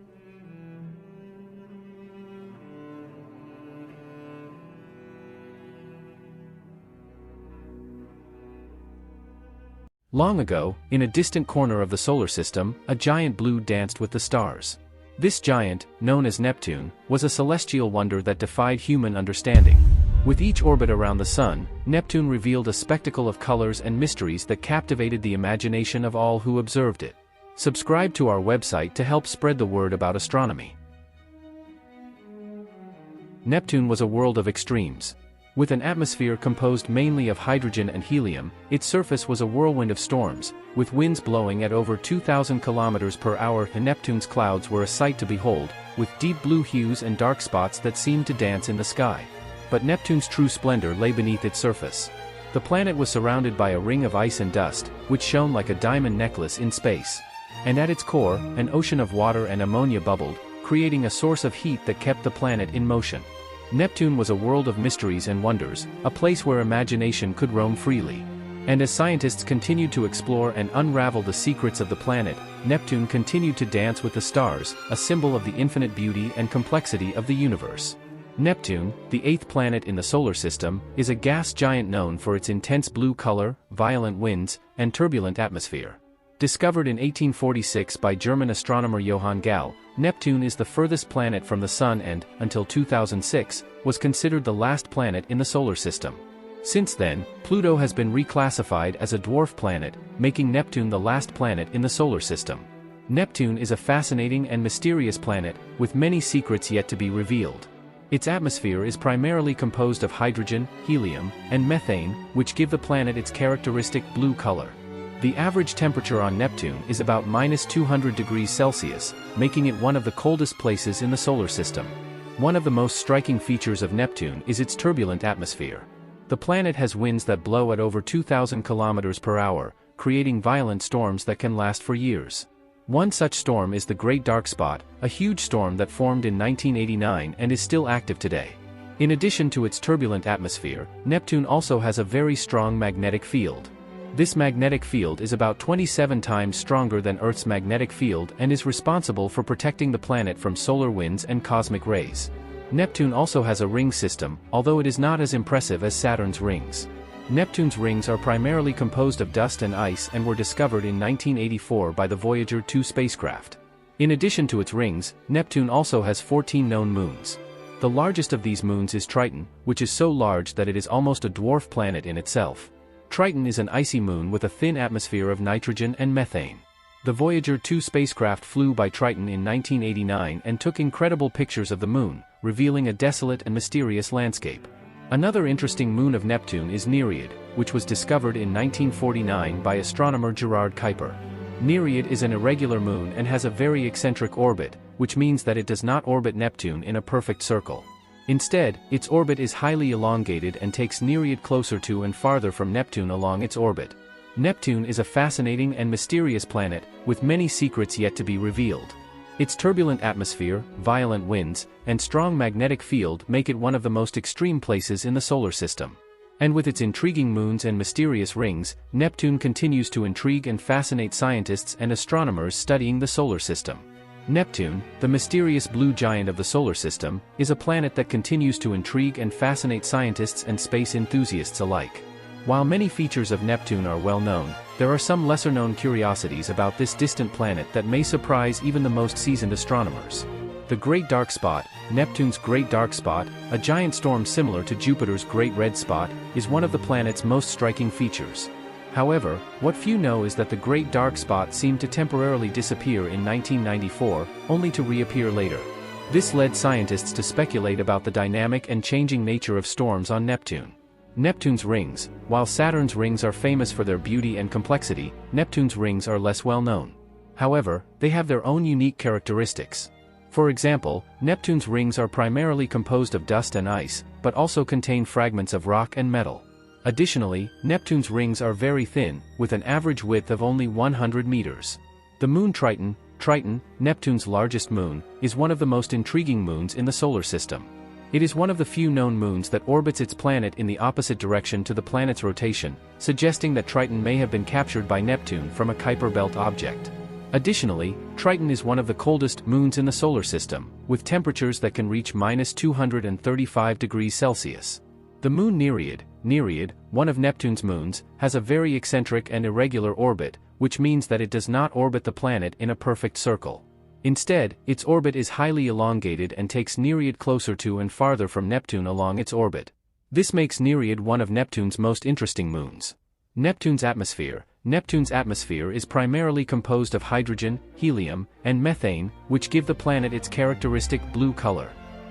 Long ago, in a distant corner of the solar system, a giant blue danced with the stars. This giant, known as Neptune, was a celestial wonder that defied human understanding. With each orbit around the Sun, Neptune revealed a spectacle of colors and mysteries that captivated the imagination of all who observed it. Subscribe to our website to help spread the word about astronomy. Neptune was a world of extremes. With an atmosphere composed mainly of hydrogen and helium, its surface was a whirlwind of storms, with winds blowing at over 2,000 kilometers per hour. Neptune's clouds were a sight to behold, with deep blue hues and dark spots that seemed to dance in the sky. But Neptune's true splendor lay beneath its surface. The planet was surrounded by a ring of ice and dust, which shone like a diamond necklace in space. And at its core, an ocean of water and ammonia bubbled, creating a source of heat that kept the planet in motion. Neptune was a world of mysteries and wonders, a place where imagination could roam freely. And as scientists continued to explore and unravel the secrets of the planet, Neptune continued to dance with the stars, a symbol of the infinite beauty and complexity of the universe. Neptune, the eighth planet in the solar system, is a gas giant known for its intense blue color, violent winds, and turbulent atmosphere. Discovered in 1846 by German astronomer Johann Galle, Neptune is the furthest planet from the Sun and, until 2006, was considered the last planet in the solar system. Since then, Pluto has been reclassified as a dwarf planet, making Neptune the last planet in the solar system. Neptune is a fascinating and mysterious planet, with many secrets yet to be revealed. Its atmosphere is primarily composed of hydrogen, helium, and methane, which give the planet its characteristic blue color. The average temperature on Neptune is about -200 degrees Celsius, making it one of the coldest places in the solar system. One of the most striking features of Neptune is its turbulent atmosphere. The planet has winds that blow at over 2,000 kilometers per hour, creating violent storms that can last for years. One such storm is the Great Dark Spot, a huge storm that formed in 1989 and is still active today. In addition to its turbulent atmosphere, Neptune also has a very strong magnetic field. This magnetic field is about 27 times stronger than Earth's magnetic field and is responsible for protecting the planet from solar winds and cosmic rays. Neptune also has a ring system, although it is not as impressive as Saturn's rings. Neptune's rings are primarily composed of dust and ice and were discovered in 1984 by the Voyager 2 spacecraft. In addition to its rings, Neptune also has 14 known moons. The largest of these moons is Triton, which is so large that it is almost a dwarf planet in itself. Triton is an icy moon with a thin atmosphere of nitrogen and methane. The Voyager 2 spacecraft flew by Triton in 1989 and took incredible pictures of the moon, revealing a desolate and mysterious landscape. Another interesting moon of Neptune is Nereid, which was discovered in 1949 by astronomer Gerard Kuiper. Nereid is an irregular moon and has a very eccentric orbit, which means that it does not orbit Neptune in a perfect circle. Instead, its orbit is highly elongated and takes Nereid closer to and farther from Neptune along its orbit. Neptune is a fascinating and mysterious planet, with many secrets yet to be revealed. Its turbulent atmosphere, violent winds, and strong magnetic field make it one of the most extreme places in the solar system. And with its intriguing moons and mysterious rings, Neptune continues to intrigue and fascinate scientists and astronomers studying the solar system. Neptune, the mysterious blue giant of the solar system, is a planet that continues to intrigue and fascinate scientists and space enthusiasts alike. While many features of Neptune are well known, there are some lesser-known curiosities about this distant planet that may surprise even the most seasoned astronomers. The Great Dark Spot, Neptune's Great Dark Spot, a giant storm similar to Jupiter's Great Red Spot, is one of the planet's most striking features. However, what few know is that the Great Dark Spot seemed to temporarily disappear in 1994, only to reappear later. This led scientists to speculate about the dynamic and changing nature of storms on Neptune. Neptune's rings, while Saturn's rings are famous for their beauty and complexity, Neptune's rings are less well known. However, they have their own unique characteristics. For example, Neptune's rings are primarily composed of dust and ice, but also contain fragments of rock and metal. Additionally, Neptune's rings are very thin, with an average width of only 100 meters. The moon Triton, Neptune's largest moon, is one of the most intriguing moons in the solar system. It is one of the few known moons that orbits its planet in the opposite direction to the planet's rotation, suggesting that Triton may have been captured by Neptune from a Kuiper belt object. Additionally, Triton is one of the coldest moons in the solar system, with temperatures that can reach -235 degrees Celsius. The moon Nereid, one of Neptune's moons, has a very eccentric and irregular orbit, which means that it does not orbit the planet in a perfect circle. Instead, its orbit is highly elongated and takes Nereid closer to and farther from Neptune along its orbit. This makes Nereid one of Neptune's most interesting moons. Neptune's atmosphere is primarily composed of hydrogen, helium, and methane, which give the planet its characteristic blue color.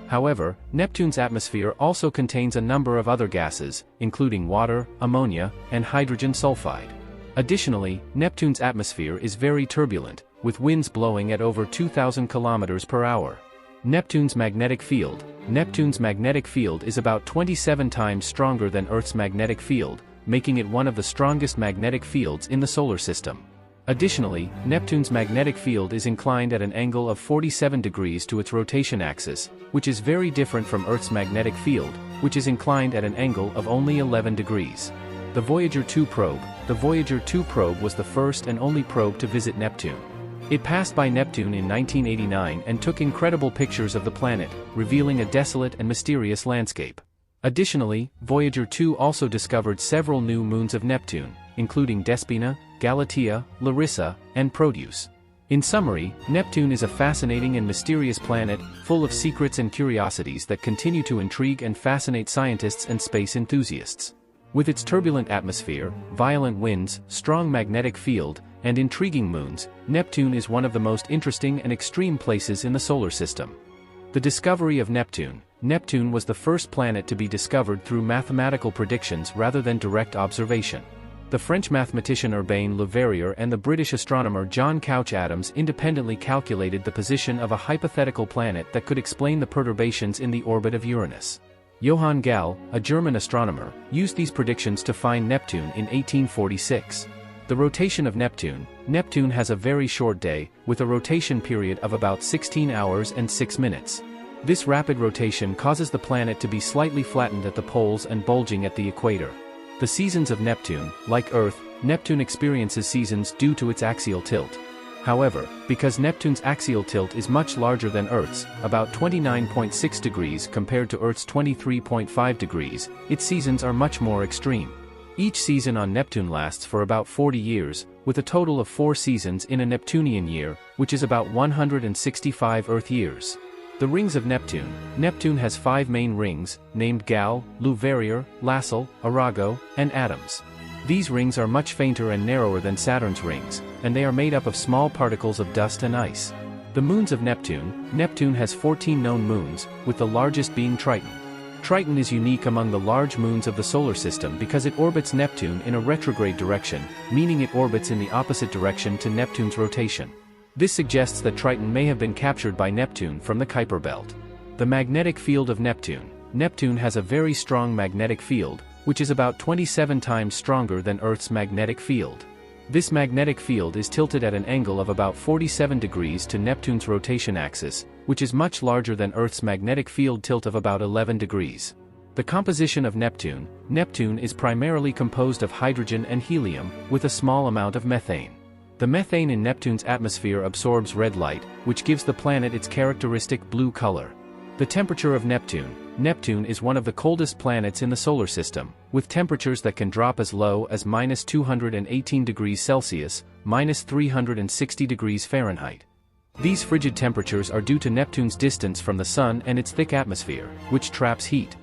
However, Neptune's atmosphere also contains a number of other gases, including water, ammonia, and hydrogen sulfide. Additionally, Neptune's atmosphere is very turbulent, with winds blowing at over 2,000 kilometers per hour. Neptune's magnetic field is about 27 times stronger than Earth's magnetic field, making it one of the strongest magnetic fields in the solar system. Additionally, Neptune's magnetic field is inclined at an angle of 47 degrees to its rotation axis, which is very different from Earth's magnetic field, which is inclined at an angle of only 11 degrees. The Voyager 2 probe was the first and only probe to visit Neptune. It passed by Neptune in 1989 and took incredible pictures of the planet, revealing a desolate and mysterious landscape. Additionally, Voyager 2 also discovered several new moons of Neptune, including Despina, Galatea, Larissa, and Proteus. In summary, Neptune is a fascinating and mysterious planet, full of secrets and curiosities that continue to intrigue and fascinate scientists and space enthusiasts. With its turbulent atmosphere, violent winds, strong magnetic field, and intriguing moons, Neptune is one of the most interesting and extreme places in the solar system. The discovery of Neptune was the first planet to be discovered through mathematical predictions rather than direct observation. The French mathematician Urbain Le Verrier and the British astronomer John Couch-Adams independently calculated the position of a hypothetical planet that could explain the perturbations in the orbit of Uranus. Johann Galle, a German astronomer, used these predictions to find Neptune in 1846. The rotation of Neptune has a very short day, with a rotation period of about 16 hours and 6 minutes. This rapid rotation causes the planet to be slightly flattened at the poles and bulging at the equator. The seasons of Neptune, like Earth, Neptune experiences seasons due to its axial tilt. However, because Neptune's axial tilt is much larger than Earth's, about 29.6 degrees compared to Earth's 23.5 degrees, its seasons are much more extreme. Each season on Neptune lasts for about 40 years, with a total of 4 seasons in a Neptunian year, which is about 165 Earth years. The rings of Neptune has 5 main rings, named Galle, Le Verrier, Lassell, Arago, and Adams. These rings are much fainter and narrower than Saturn's rings, and they are made up of small particles of dust and ice. The moons of Neptune has 14 known moons, with the largest being Triton. Triton is unique among the large moons of the solar system because it orbits Neptune in a retrograde direction, meaning it orbits in the opposite direction to Neptune's rotation. This suggests that Triton may have been captured by Neptune from the Kuiper belt. The magnetic field of Neptune has a very strong magnetic field, which is about 27 times stronger than Earth's magnetic field. This magnetic field is tilted at an angle of about 47 degrees to Neptune's rotation axis, which is much larger than Earth's magnetic field tilt of about 11 degrees. The composition of Neptune is primarily composed of hydrogen and helium, with a small amount of methane. The methane in Neptune's atmosphere absorbs red light, which gives the planet its characteristic blue color. The temperature of Neptune. Neptune is one of the coldest planets in the solar system, with temperatures that can drop as low as -218 degrees Celsius, -360 degrees Fahrenheit. These frigid temperatures are due to Neptune's distance from the Sun and its thick atmosphere, which traps heat.